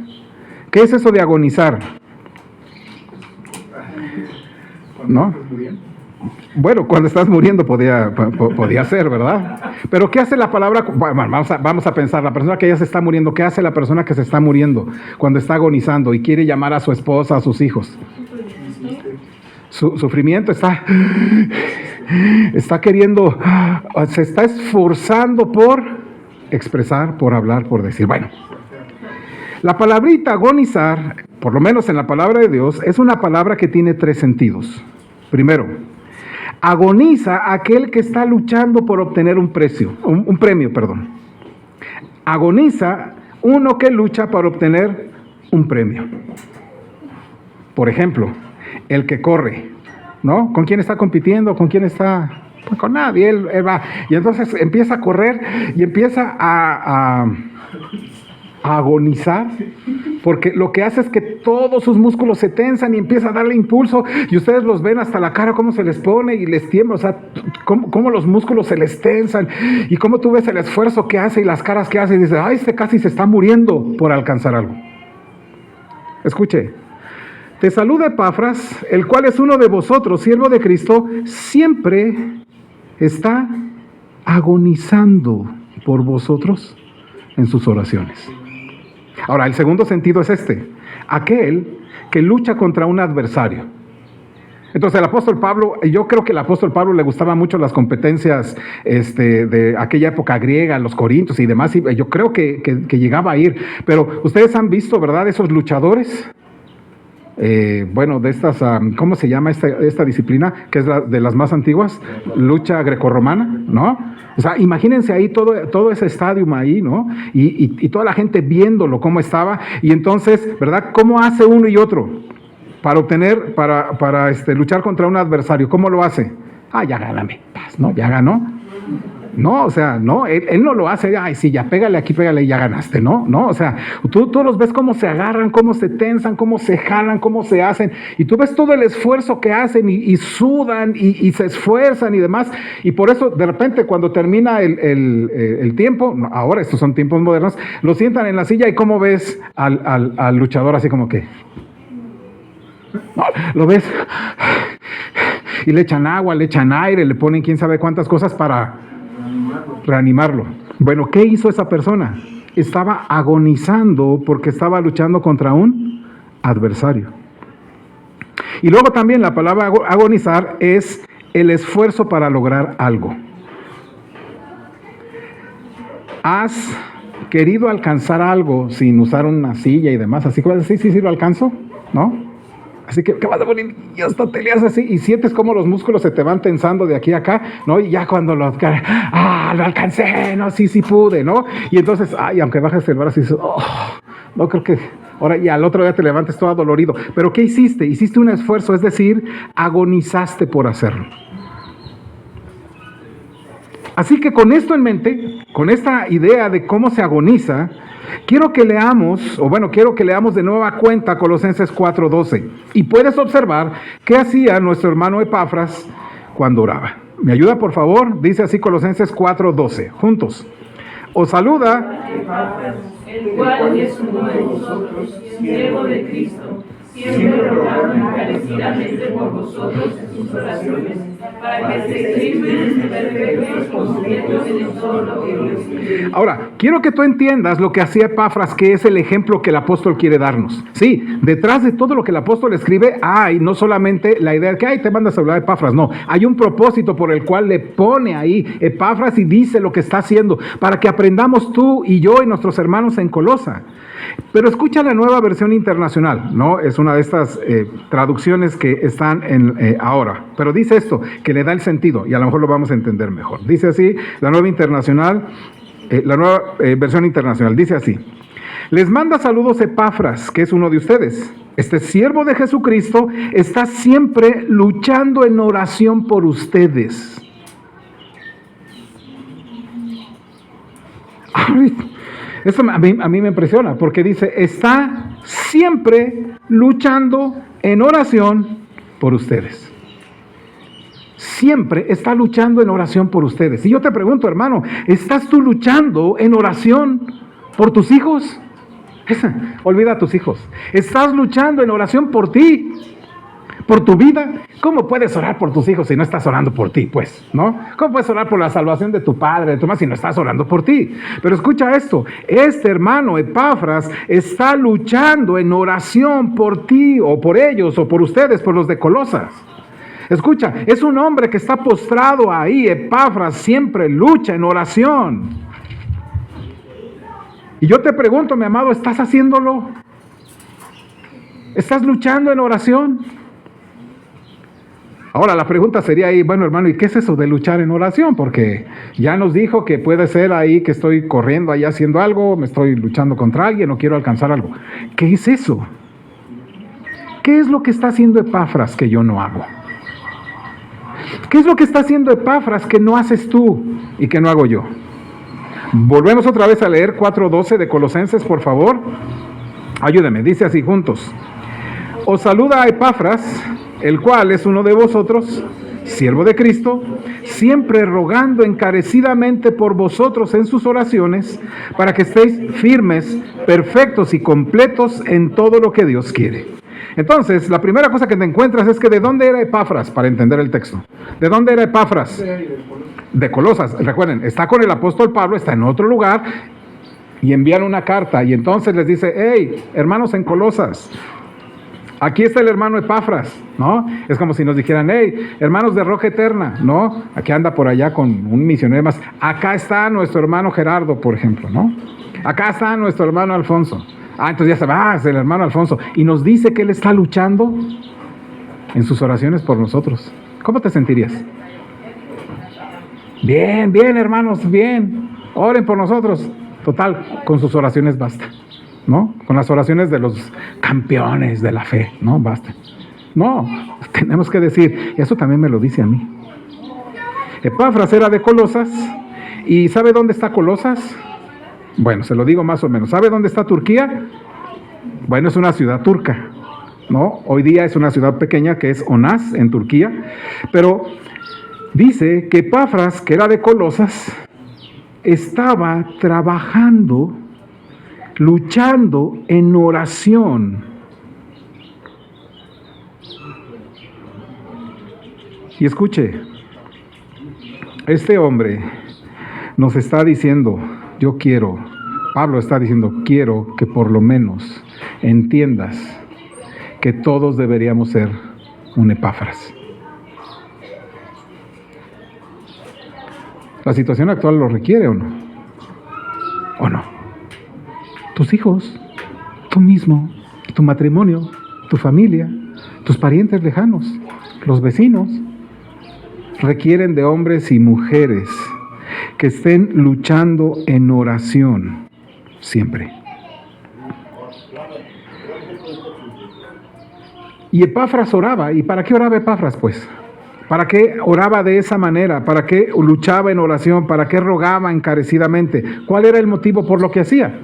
¿Qué es eso de agonizar? ¿No? Bueno, cuando estás muriendo podía ser, ¿verdad? Pero ¿qué hace la palabra? Bueno, vamos a pensar, la persona que ya se está muriendo, ¿qué hace la persona que se está muriendo cuando está agonizando y quiere llamar a su esposa, a sus hijos? Su sufrimiento está queriendo, se está esforzando por expresar, por hablar, por decir. Bueno, la palabrita agonizar, por lo menos en la palabra de Dios, es una palabra que tiene tres sentidos. Primero, agoniza aquel que está luchando por obtener un premio. Agoniza uno que lucha para obtener un premio. Por ejemplo, el que corre, ¿no? ¿Con quién está compitiendo? ¿Con quién está? Pues con nadie, él va. Y entonces empieza a correr y empieza a agonizar, porque lo que hace es que todos sus músculos se tensan y empieza a darle impulso, y ustedes los ven hasta la cara cómo se les pone y les tiembla, o sea, cómo los músculos se les tensan, y cómo tú ves el esfuerzo que hace y las caras que hace, y dices, ay, este casi se está muriendo por alcanzar algo. Escuche, te saluda Epafras, el cual es uno de vosotros, siervo de Cristo, siempre está agonizando por vosotros en sus oraciones. Ahora, el segundo sentido es aquel que lucha contra un adversario. Entonces el apóstol Pablo, yo creo que el apóstol Pablo le gustaban mucho las competencias de aquella época griega, los corintios y demás, y yo creo que llegaba a ir, pero ustedes han visto, ¿verdad?, esos luchadores, de estas, ¿cómo se llama esta disciplina? Que es de las más antiguas, lucha grecorromana, ¿no? O sea, imagínense ahí todo ese estadio ahí, ¿no? Y toda la gente viéndolo cómo estaba, y entonces, ¿verdad?, ¿cómo hace uno y otro para obtener, para luchar contra un adversario? ¿Cómo lo hace? Ya gáname, ¿no? Ya ganó. No, o sea, no, él no lo hace, ay, sí, ya pégale aquí, pégale y ya ganaste, ¿no? No, o sea, tú los ves cómo se agarran, cómo se tensan, cómo se jalan, cómo se hacen, y tú ves todo el esfuerzo que hacen y sudan y se esfuerzan y demás, y por eso de repente cuando termina el tiempo, ahora estos son tiempos modernos, lo sientan en la silla y cómo ves al luchador así como que, no, lo ves, y le echan agua, le echan aire, le ponen quién sabe cuántas cosas para reanimarlo. Bueno, ¿qué hizo esa persona? Estaba agonizando porque estaba luchando contra un adversario. Y luego también la palabra agonizar es el esfuerzo para lograr algo. ¿Has querido alcanzar algo sin usar una silla y demás? Así que vas a decir, sí, lo alcanzo, ¿no? Así que vas a poner y hasta te leas así y sientes como los músculos se te van tensando de aquí a acá, ¿no? Y ya cuando lo alcancé, no, sí pude, ¿no? Y entonces, aunque bajes el brazo y dices, no creo que, ahora y al otro día te levantes todo adolorido. Pero ¿qué hiciste? Hiciste un esfuerzo, es decir, agonizaste por hacerlo. Así que con esto en mente, con esta idea de cómo se agoniza, quiero que leamos de nueva cuenta Colosenses 4:12. Y puedes observar qué hacía nuestro hermano Epafras cuando oraba. ¿Me ayuda, por favor? Dice así Colosenses 4:12. Juntos. Os saluda Epafras, el cual es uno de vosotros, siervo de Cristo, siempre rogando encarecidamente por vosotros en sus oraciones, para que se firmen perfectos completos en todo lo que Dios quiere. Ahora, quiero que tú entiendas lo que hacía Epafras, que es el ejemplo que el apóstol quiere darnos. Sí, detrás de todo lo que el apóstol escribe hay no solamente la idea de que te mandas a hablar de Epafras, no, hay un propósito por el cual le pone ahí Epafras y dice lo que está haciendo, para que aprendamos tú y yo y nuestros hermanos en Colosa. Pero escucha la Nueva Versión Internacional, ¿no? Es una de estas traducciones que están ahora. Pero dice esto, que le da el sentido, y a lo mejor lo vamos a entender mejor. Dice así, la Nueva Versión Internacional, dice así: les manda saludos Epafras, que es uno de ustedes. Este siervo de Jesucristo está siempre luchando en oración por ustedes. Eso a mí me impresiona, porque dice, está siempre luchando en oración por ustedes. Siempre está luchando en oración por ustedes. Y yo te pregunto, hermano, ¿estás tú luchando en oración por tus hijos? Olvida a tus hijos. ¿Estás luchando en oración por ti? ¿Por tu vida? ¿Cómo puedes orar por tus hijos si no estás orando por ti, pues? ¿No? ¿Cómo puedes orar por la salvación de tu padre, de tu madre, si no estás orando por ti? Pero escucha esto, este hermano Epafras está luchando en oración por ti, o por ellos, o por ustedes, por los de Colosas. Escucha, es un hombre que está postrado ahí. Epafras siempre lucha en oración. Y yo te pregunto, mi amado, ¿estás haciéndolo? ¿Estás luchando en oración? Ahora la pregunta sería ahí, bueno, hermano, ¿y qué es eso de luchar en oración? Porque ya nos dijo que puede ser ahí que estoy corriendo ahí haciendo algo, me estoy luchando contra alguien o quiero alcanzar algo. ¿Qué es eso? ¿Qué es lo que está haciendo Epafras que yo no hago? ¿Qué es lo que está haciendo Epafras que no haces tú y que no hago yo? Volvemos otra vez a leer 4:12 de Colosenses, por favor. Ayúdeme, dice así juntos. Os saluda a Epafras, el cual es uno de vosotros, siervo de Cristo, siempre rogando encarecidamente por vosotros en sus oraciones, para que estéis firmes, perfectos y completos en todo lo que Dios quiere. Entonces, la primera cosa que te encuentras es que ¿de dónde era Epafras? Para entender el texto. ¿De dónde era Epafras? De Colosas. Recuerden, está con el apóstol Pablo, está en otro lugar, y envían una carta, y entonces les dice, hey, hermanos en Colosas, aquí está el hermano Epafras, ¿no? Es como si nos dijeran, hey, hermanos de Roca Eterna, ¿no? Aquí anda por allá con un misionero más. Acá está nuestro hermano Gerardo, por ejemplo, ¿no? Acá está nuestro hermano Alfonso. Entonces ya sabe, es el hermano Alfonso. Y nos dice que él está luchando en sus oraciones por nosotros. ¿Cómo te sentirías? Bien, bien, hermanos, bien. Oren por nosotros. Total, con sus oraciones basta, ¿no? Con las oraciones de los campeones de la fe, ¿no? Basta. No, tenemos que decir, eso también me lo dice a mí. Epafras era de Colosas, ¿y sabe dónde está Colosas? Bueno, se lo digo más o menos. ¿Sabe dónde está Turquía? Bueno, es una ciudad turca, ¿no? Hoy día es una ciudad pequeña que es Onás, en Turquía, pero dice que Epafras, que era de Colosas, estaba trabajando, luchando en oración. Y escuche, este hombre nos está diciendo, Pablo está diciendo, quiero que por lo menos entiendas que todos deberíamos ser un Epafras. ¿La situación actual lo requiere o no? ¿O no? Tus hijos, tú mismo, tu matrimonio, tu familia, tus parientes lejanos, los vecinos, requieren de hombres y mujeres que estén luchando en oración siempre. Y Epafras oraba. ¿Y para qué oraba Epafras, pues? ¿Para qué oraba de esa manera? ¿Para qué luchaba en oración? ¿Para qué rogaba encarecidamente? ¿Cuál era el motivo por lo que hacía?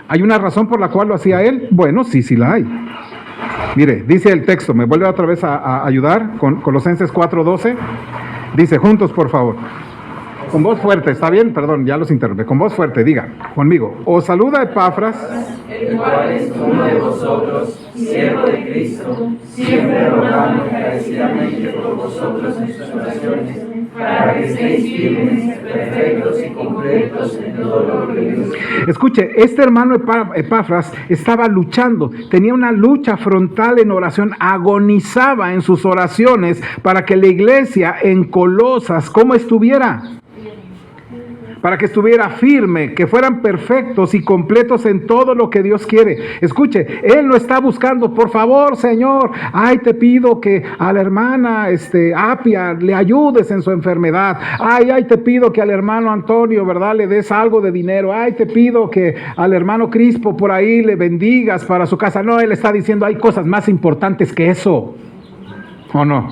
¿Hay una razón por la cual lo hacía él? Bueno, sí la hay. Mire, dice el texto, me vuelve otra vez a ayudar con Colosenses 4:12. Dice, juntos por favor. Con voz fuerte, ¿está bien? Perdón, ya los interrumpí. Con voz fuerte, digan conmigo. Os saluda Epafras, el cual es uno de vosotros, siervo de Cristo, siempre rogando encarecidamente por vosotros en sus oraciones, para que estéis firmes, perfectos y completos en todo lo que Dios quiere. Escuche, este hermano Epafras estaba luchando, tenía una lucha frontal en oración, agonizaba en sus oraciones para que la iglesia en Colosas, ¿cómo estuviera? Para que estuviera firme, que fueran perfectos y completos en todo lo que Dios quiere. Escuche, él no está buscando, por favor, Señor, ay, te pido que a la hermana Apia le ayudes en su enfermedad. Ay, te pido que al hermano Antonio, ¿verdad?, le des algo de dinero. Ay, te pido que al hermano Crispo por ahí le bendigas para su casa. No, él está diciendo, hay cosas más importantes que eso. ¿O no?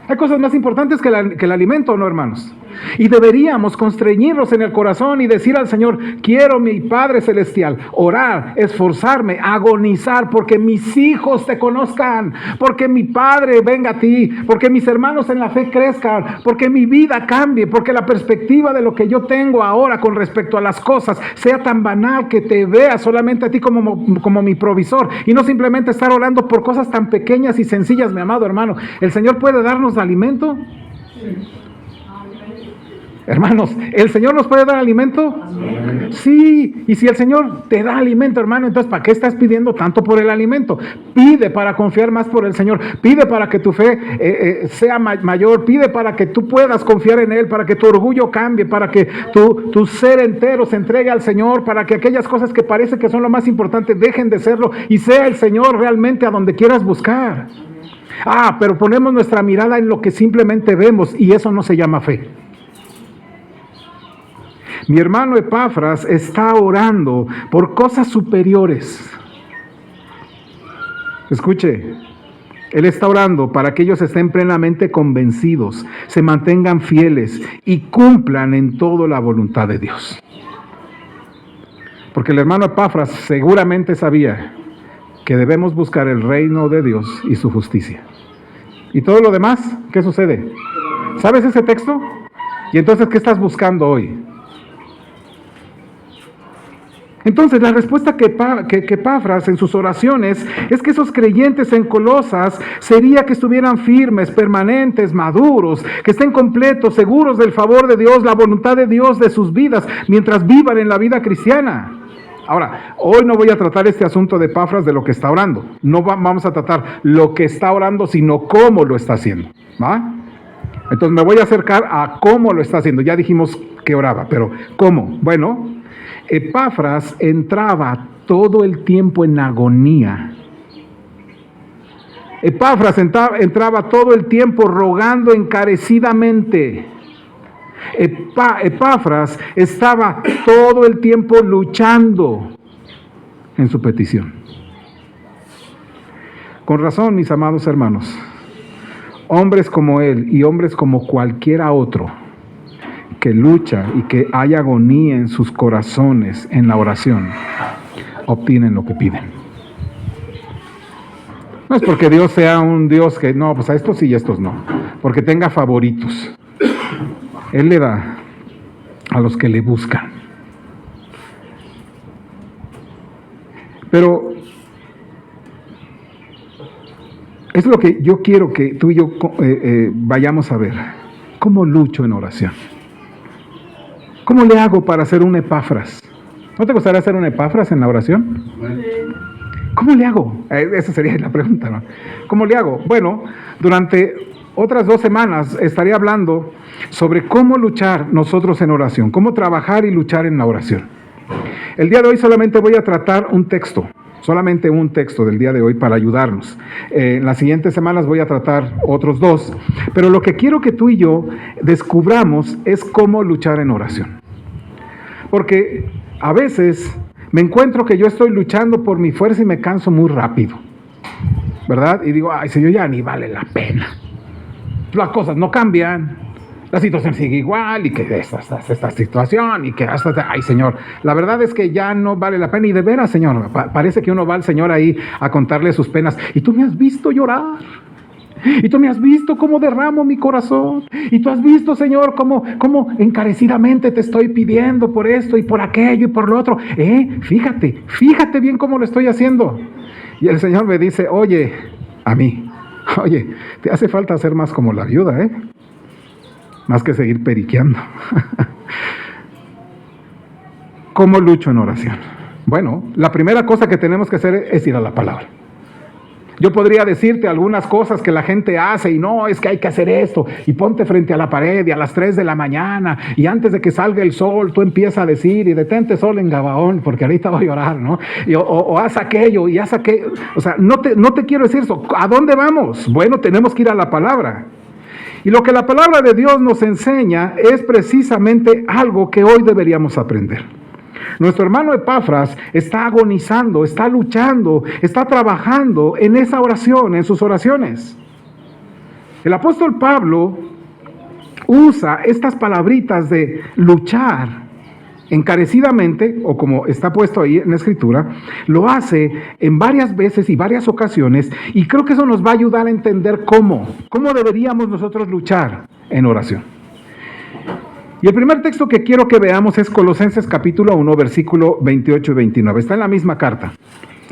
Hay cosas más importantes que el alimento, ¿no, hermanos? Y deberíamos constreñirnos en el corazón y decir al Señor, quiero, mi Padre Celestial, orar, esforzarme, agonizar, porque mis hijos te conozcan, porque mi Padre venga a ti, porque mis hermanos en la fe crezcan, porque mi vida cambie, porque la perspectiva de lo que yo tengo ahora con respecto a las cosas sea tan banal que te vea solamente a ti como mi provisor, y no simplemente estar orando por cosas tan pequeñas y sencillas, mi amado hermano. ¿El Señor puede darnos alimento? Hermanos, ¿el Señor nos puede dar alimento? Sí, y si el Señor te da alimento, hermano, entonces ¿para qué estás pidiendo tanto por el alimento? Pide para confiar más por el Señor, pide para que tu fe sea mayor, pide para que tú puedas confiar en Él, para que tu orgullo cambie, para que tu ser entero se entregue al Señor, para que aquellas cosas que parece que son lo más importante dejen de serlo y sea el Señor realmente a donde quieras buscar. Pero ponemos nuestra mirada en lo que simplemente vemos y eso no se llama fe. Mi hermano Epafras está orando por cosas superiores. Escuche, él está orando para que ellos estén plenamente convencidos, se mantengan fieles y cumplan en todo la voluntad de Dios. Porque el hermano Epafras seguramente sabía que debemos buscar el reino de Dios y su justicia. ¿Y todo lo demás? ¿Qué sucede? ¿Sabes ese texto? ¿Y entonces qué estás buscando hoy? Entonces la respuesta que Epafras en sus oraciones es que esos creyentes en Colosas sería que estuvieran firmes, permanentes, maduros, que estén completos, seguros del favor de Dios, la voluntad de Dios de sus vidas, mientras vivan en la vida cristiana. Ahora, hoy no voy a tratar este asunto de Epafras de lo que está orando. No vamos a tratar lo que está orando, sino cómo lo está haciendo. ¿Va? Entonces me voy a acercar a cómo lo está haciendo. Ya dijimos que oraba, pero ¿cómo? Bueno, Epafras entraba todo el tiempo en agonía. Epafras entraba todo el tiempo rogando encarecidamente. Epafras estaba todo el tiempo luchando en su petición. Con razón, mis amados hermanos, hombres como él y hombres como cualquiera otro que lucha y que hay agonía en sus corazones en la oración, obtienen lo que piden. No es porque Dios sea un Dios que no, pues a estos sí y a estos no, porque tenga favoritos. Él le da a los que le buscan. Pero es lo que yo quiero que tú y yo vayamos a ver. ¿Cómo lucho en oración? ¿Cómo le hago para hacer un Epafras? ¿No te gustaría hacer un Epafras en la oración? ¿Cómo le hago? Esa sería la pregunta, ¿no? ¿Cómo le hago? Bueno, durante otras 2 semanas estaré hablando sobre cómo luchar nosotros en oración, cómo trabajar y luchar en la oración. El día de hoy solamente voy a tratar solamente un texto del día de hoy para ayudarnos. En las siguientes semanas voy a tratar otros 2, pero lo que quiero que tú y yo descubramos es cómo luchar en oración. Porque a veces me encuentro que yo estoy luchando por mi fuerza y me canso muy rápido, ¿verdad? Y digo, ay, Señor, ya ni vale la pena. Las cosas no cambian, la situación sigue igual y que esta situación y que ay, Señor, la verdad es que ya no vale la pena. Y de veras, Señor, parece que uno va al Señor ahí a contarle sus penas y tú me has visto llorar Y tú me has visto cómo derramo mi corazón. Y tú has visto, Señor, cómo encarecidamente te estoy pidiendo por esto y por aquello y por lo otro. Fíjate bien cómo lo estoy haciendo. Y el Señor me dice, oye, te hace falta ser más como la viuda, más que seguir periqueando. ¿Cómo lucho en oración? Bueno, la primera cosa que tenemos que hacer es ir a la palabra. Yo podría decirte algunas cosas que la gente hace y no, es que hay que hacer esto y ponte frente a la pared y a las 3 de la mañana y antes de que salga el sol tú empiezas a decir y detente sol en Gabaón porque ahorita voy a orar, ¿no? O haz aquello y haz aquello. O sea, no te quiero decir eso. ¿A dónde vamos? Bueno, tenemos que ir a la palabra. Y lo que la palabra de Dios nos enseña es precisamente algo que hoy deberíamos aprender. Nuestro hermano Epafras está agonizando, está luchando, está trabajando en esa oración, en sus oraciones. El apóstol Pablo usa estas palabritas de luchar encarecidamente, o como está puesto ahí en la escritura, lo hace en varias veces y varias ocasiones, y creo que eso nos va a ayudar a entender cómo deberíamos nosotros luchar en oración. Y el primer texto que quiero que veamos es Colosenses capítulo 1, versículo 28 y 29. Está en la misma carta.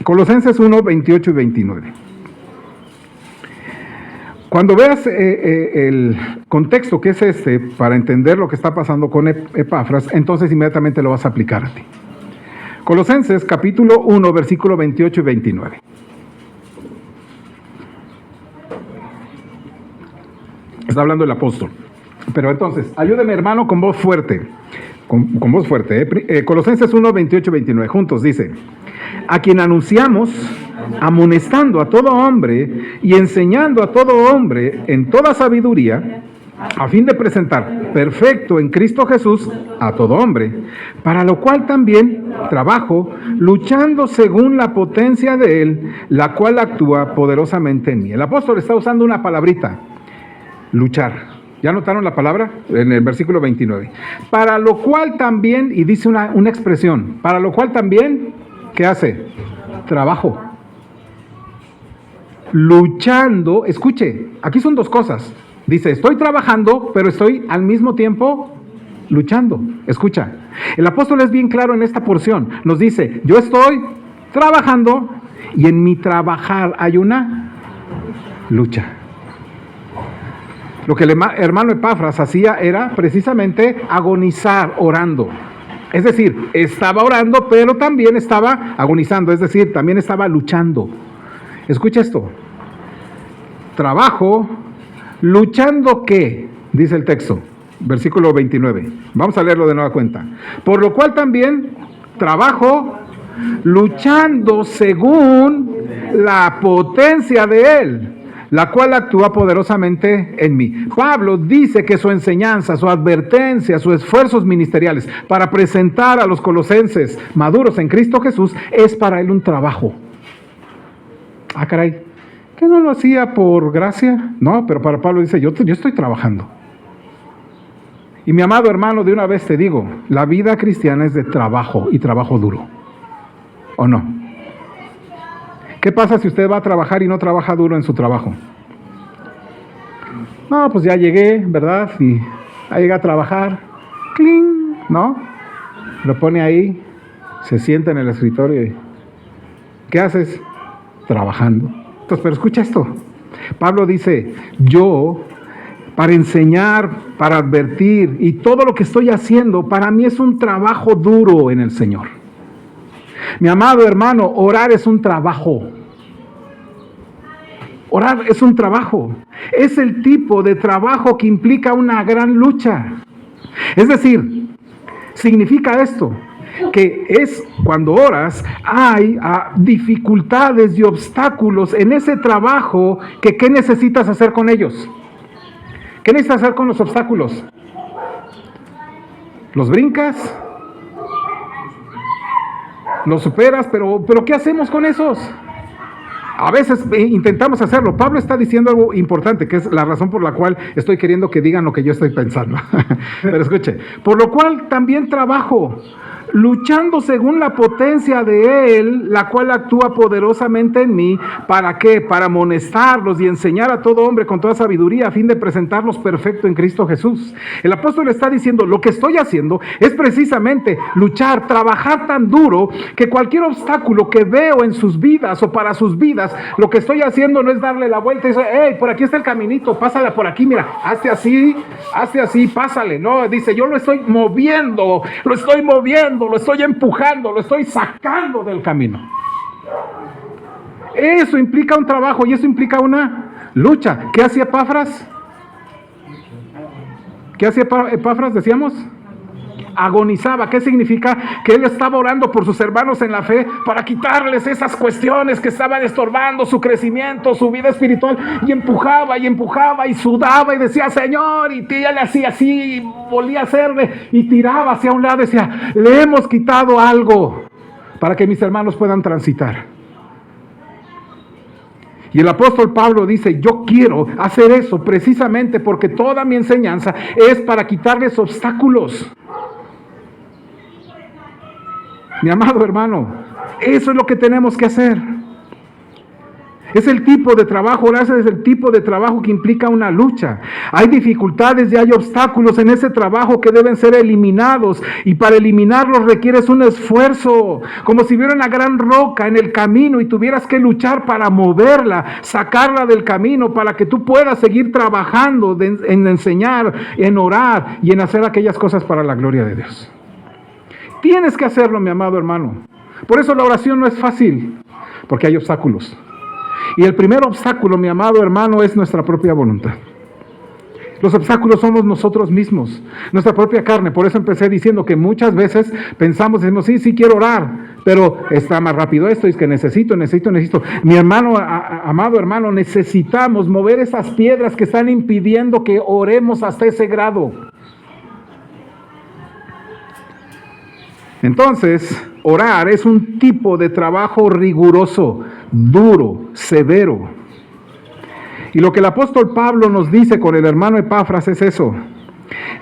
Colosenses 1, 28 y 29. Cuando veas el contexto que es para entender lo que está pasando con Epafras, entonces inmediatamente lo vas a aplicar a ti. Colosenses capítulo 1, versículo 28 y 29. Está hablando el apóstol. Pero entonces, ayúdeme hermano con voz fuerte. Con voz fuerte. Colosenses 1, 28 y 29. Juntos dice: a quien anunciamos, amonestando a todo hombre y enseñando a todo hombre en toda sabiduría, a fin de presentar perfecto en Cristo Jesús a todo hombre, para lo cual también trabajo, luchando según la potencia de Él, la cual actúa poderosamente en mí. El apóstol está usando una palabrita: luchar. ¿Ya notaron la palabra? En el versículo 29. Para lo cual también, y dice una expresión, para lo cual también, ¿qué hace? Trabajo. Luchando, escuche, aquí son dos cosas. Dice, estoy trabajando, pero estoy al mismo tiempo luchando. Escucha, el apóstol es bien claro en esta porción. Nos dice, yo estoy trabajando y en mi trabajar hay una lucha. Lo que el hermano Epafras hacía era precisamente agonizar orando. Es decir, estaba orando, pero también estaba agonizando, es decir, también estaba luchando. Escucha esto. Trabajo, luchando ¿qué? Dice el texto, versículo 29. Vamos a leerlo de nueva cuenta. Por lo cual también trabajo, luchando según la potencia de Él, la cual actúa poderosamente en mí. Pablo dice que su enseñanza, su advertencia, sus esfuerzos ministeriales para presentar a los colosenses maduros en Cristo Jesús es para él un trabajo. Ah, caray, ¿qué no lo hacía por gracia? No, pero para Pablo dice, yo estoy trabajando. Y mi amado hermano, de una vez te digo, la vida cristiana es de trabajo y trabajo duro. ¿O no? ¿Qué pasa si usted va a trabajar y no trabaja duro en su trabajo? No, pues ya llegué, ¿verdad? Y ya llegué a trabajar. ¡Cling! ¿No? Lo pone ahí, se sienta en el escritorio y ¿qué haces? Trabajando. Entonces, pero escucha esto. Pablo dice, yo, para enseñar, para advertir, y todo lo que estoy haciendo, para mí es un trabajo duro en el Señor. Mi amado hermano, orar es un trabajo. Orar es un trabajo. Es el tipo de trabajo que implica una gran lucha. Es decir, significa esto, que es cuando oras, hay dificultades y obstáculos en ese trabajo que ¿qué necesitas hacer con ellos? ¿Qué necesitas hacer con los obstáculos? ¿Los brincas? ¿Los superas? Pero ¿qué hacemos con esos? A veces intentamos hacerlo. Pablo está diciendo algo importante, que es la razón por la cual estoy queriendo que digan lo que yo estoy pensando. Pero escuche, por lo cual también trabajo, luchando según la potencia de Él, la cual actúa poderosamente en mí. ¿Para qué? Para amonestarlos y enseñar a todo hombre con toda sabiduría, a fin de presentarlos perfecto en Cristo Jesús. El apóstol está diciendo, lo que estoy haciendo es precisamente luchar, trabajar tan duro, que cualquier obstáculo que veo en sus vidas o para sus vidas, lo que estoy haciendo no es darle la vuelta y decir, hey, por aquí está el caminito, pásale por aquí, mira, hazte así, pásale. No, dice, yo lo estoy moviendo, lo estoy empujando, lo estoy sacando del camino. Eso implica un trabajo y eso implica una lucha. ¿Qué hacía Epafras? Decíamos, agonizaba. ¿Qué significa? Que él estaba orando por sus hermanos en la fe para quitarles esas cuestiones que estaban estorbando su crecimiento, su vida espiritual, y empujaba y sudaba y decía, Señor, y él hacía así, volvía a hacerle y tiraba hacia un lado, decía, le hemos quitado algo para que mis hermanos puedan transitar. Y el apóstol Pablo dice, yo quiero hacer eso precisamente porque toda mi enseñanza es para quitarles obstáculos. Mi amado hermano, eso es lo que tenemos que hacer. Es el tipo de trabajo, orar es el tipo de trabajo que implica una lucha. Hay dificultades y hay obstáculos en ese trabajo que deben ser eliminados, y para eliminarlos requieres un esfuerzo, como si hubiera una gran roca en el camino y tuvieras que luchar para moverla, sacarla del camino para que tú puedas seguir trabajando en enseñar, en orar y en hacer aquellas cosas para la gloria de Dios. Tienes que hacerlo, mi amado hermano. Por eso la oración no es fácil, porque hay obstáculos. Y el primer obstáculo, mi amado hermano, es nuestra propia voluntad. Los obstáculos somos nosotros mismos, nuestra propia carne. Por eso empecé diciendo que muchas veces pensamos, decimos, sí quiero orar, pero está más rápido esto, y es que necesito. Mi hermano, amado hermano, necesitamos mover esas piedras que están impidiendo que oremos hasta ese grado. Entonces, orar es un tipo de trabajo riguroso, duro, severo. Y lo que el apóstol Pablo nos dice con el hermano Epafras es eso.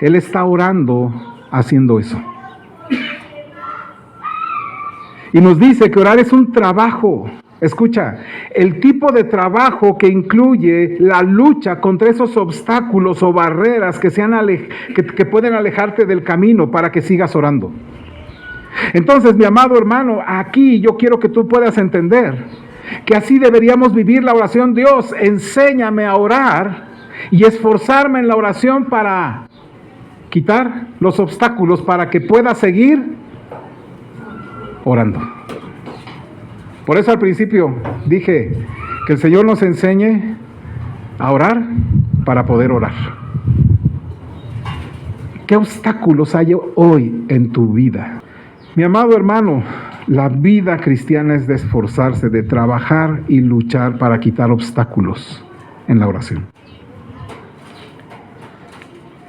Él está orando haciendo eso. Y nos dice que orar es un trabajo. Escucha, el tipo de trabajo que incluye la lucha contra esos obstáculos o barreras que pueden alejarte del camino para que sigas orando. Entonces, mi amado hermano, aquí yo quiero que tú puedas entender que así deberíamos vivir la oración. Dios, enséñame a orar y esforzarme en la oración para quitar los obstáculos para que pueda seguir orando. Por eso al principio dije que el Señor nos enseñe a orar para poder orar. ¿Qué obstáculos hay hoy en tu vida? Mi amado hermano, la vida cristiana es de esforzarse, de trabajar y luchar para quitar obstáculos en la oración.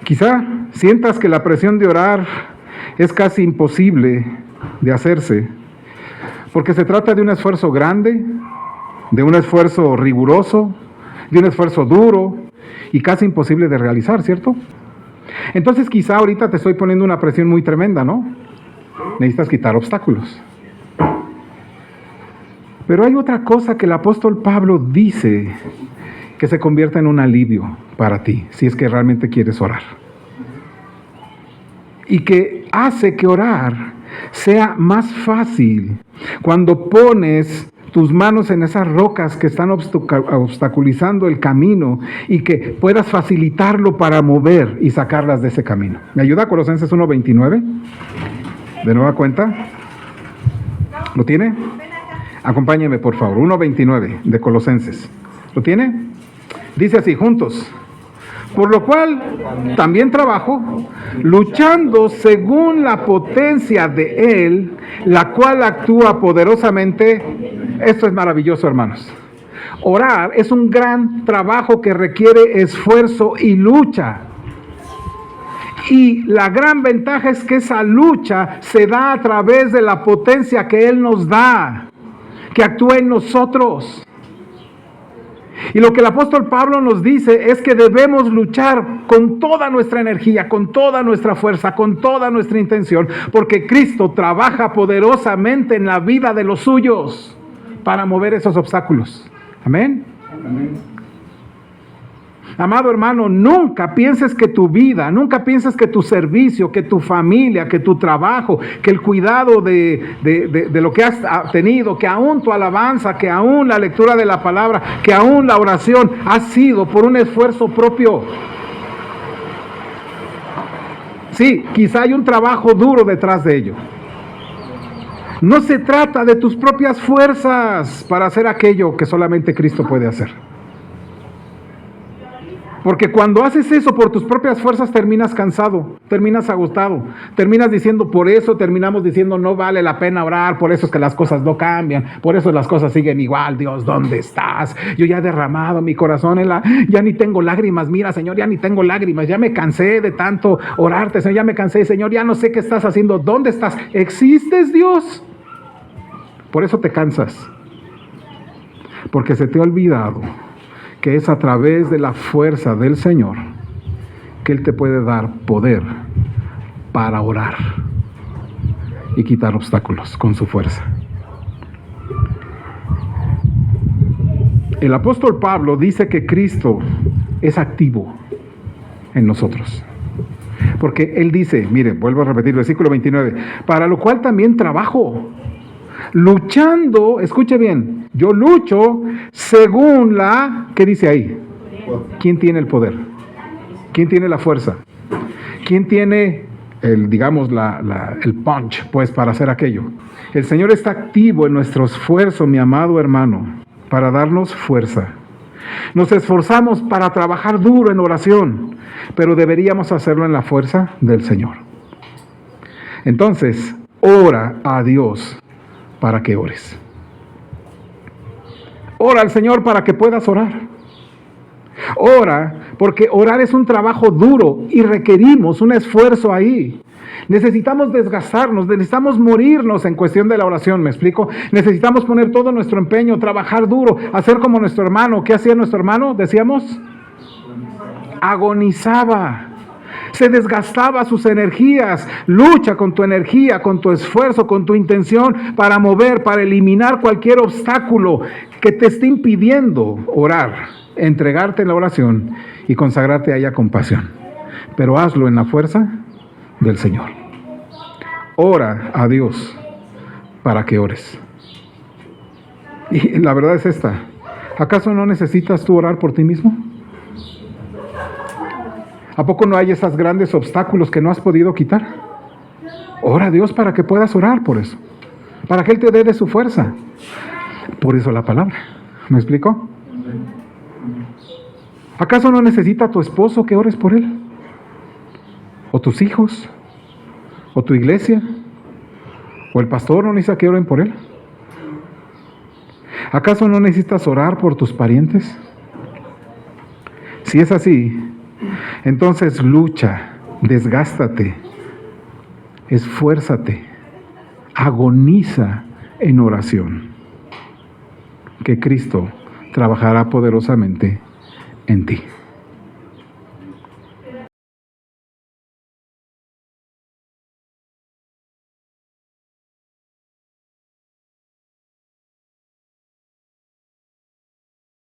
Quizá sientas que la presión de orar es casi imposible de hacerse, porque se trata de un esfuerzo grande, de un esfuerzo riguroso, de un esfuerzo duro y casi imposible de realizar, ¿cierto? Entonces quizá ahorita te estoy poniendo una presión muy tremenda, ¿no? Necesitas quitar obstáculos. Pero hay otra cosa que el apóstol Pablo dice que se convierta en un alivio para ti, si es que realmente quieres orar. Y que hace que orar sea más fácil cuando pones tus manos en esas rocas que están obstaculizando el camino y que puedas facilitarlo para mover y sacarlas de ese camino. ¿Me ayuda Colosenses 1:29? De nueva cuenta. ¿Lo tiene? Acompáñeme por favor. 1:29 de Colosenses. ¿Lo tiene? Dice así, juntos. Por lo cual también trabajo, luchando según la potencia de Él, la cual actúa poderosamente. Esto es maravilloso, hermanos. Orar es un gran trabajo que requiere esfuerzo y lucha. Y la gran ventaja es que esa lucha se da a través de la potencia que Él nos da, que actúa en nosotros. Y lo que el apóstol Pablo nos dice es que debemos luchar con toda nuestra energía, con toda nuestra fuerza, con toda nuestra intención, porque Cristo trabaja poderosamente en la vida de los suyos para mover esos obstáculos. Amén. Amén. Amado hermano, nunca pienses que tu vida, nunca pienses que tu servicio, que tu familia, que tu trabajo, que el cuidado de lo que has tenido, que aún tu alabanza, que aún la lectura de la palabra, que aún la oración ha sido por un esfuerzo propio. Sí, quizá hay un trabajo duro detrás de ello. No se trata de tus propias fuerzas para hacer aquello que solamente Cristo puede hacer. Porque cuando haces eso por tus propias fuerzas terminas cansado, terminas agotado, terminas diciendo por eso, terminamos diciendo no vale la pena orar, por eso es que las cosas no cambian, por eso las cosas siguen igual. Dios, ¿dónde estás? Yo ya he derramado mi corazón ya ni tengo lágrimas, mira Señor, ya ni tengo lágrimas, ya me cansé de tanto orarte, Señor, ya me cansé, Señor, ya no sé qué estás haciendo, ¿dónde estás? ¿Existes, Dios? Por eso te cansas, porque se te ha olvidado que es a través de la fuerza del Señor que Él te puede dar poder para orar y quitar obstáculos con su fuerza. El apóstol Pablo dice que Cristo es activo en nosotros. Porque Él dice, mire, vuelvo a repetir, versículo 29, para lo cual también trabajo, luchando, escuche bien, yo lucho según ¿qué dice ahí? ¿Quién tiene el poder? ¿Quién tiene la fuerza? ¿Quién tiene el punch, pues, para hacer aquello? El Señor está activo en nuestro esfuerzo, mi amado hermano, para darnos fuerza. Nos esforzamos para trabajar duro en oración, pero deberíamos hacerlo en la fuerza del Señor. Entonces, ora a Dios para que ores. Ora al Señor para que puedas orar. Ora, porque orar es un trabajo duro y requerimos un esfuerzo ahí. Necesitamos desgastarnos, necesitamos morirnos en cuestión de la oración, ¿me explico? Necesitamos poner todo nuestro empeño, trabajar duro, hacer como nuestro hermano. ¿Qué hacía nuestro hermano? Decíamos, agonizaba. Se desgastaba sus energías. Lucha con tu energía, con tu esfuerzo, con tu intención para mover, para eliminar cualquier obstáculo que te esté impidiendo orar, entregarte en la oración y consagrarte a ella con pasión. Pero hazlo en la fuerza del Señor. Ora a Dios para que ores. Y la verdad es esta: ¿acaso no necesitas tú orar por ti mismo? ¿A poco no hay esos grandes obstáculos que no has podido quitar? Ora a Dios para que puedas orar por eso, para que Él te dé de su fuerza. Por eso la palabra. ¿Me explico? ¿Acaso no necesita tu esposo que ores por él? ¿O tus hijos? ¿O tu iglesia? ¿O el pastor no necesita que oren por él? ¿Acaso no necesitas orar por tus parientes? Si es así, entonces lucha, desgástate, esfuérzate, agoniza en oración, que Cristo trabajará poderosamente en ti.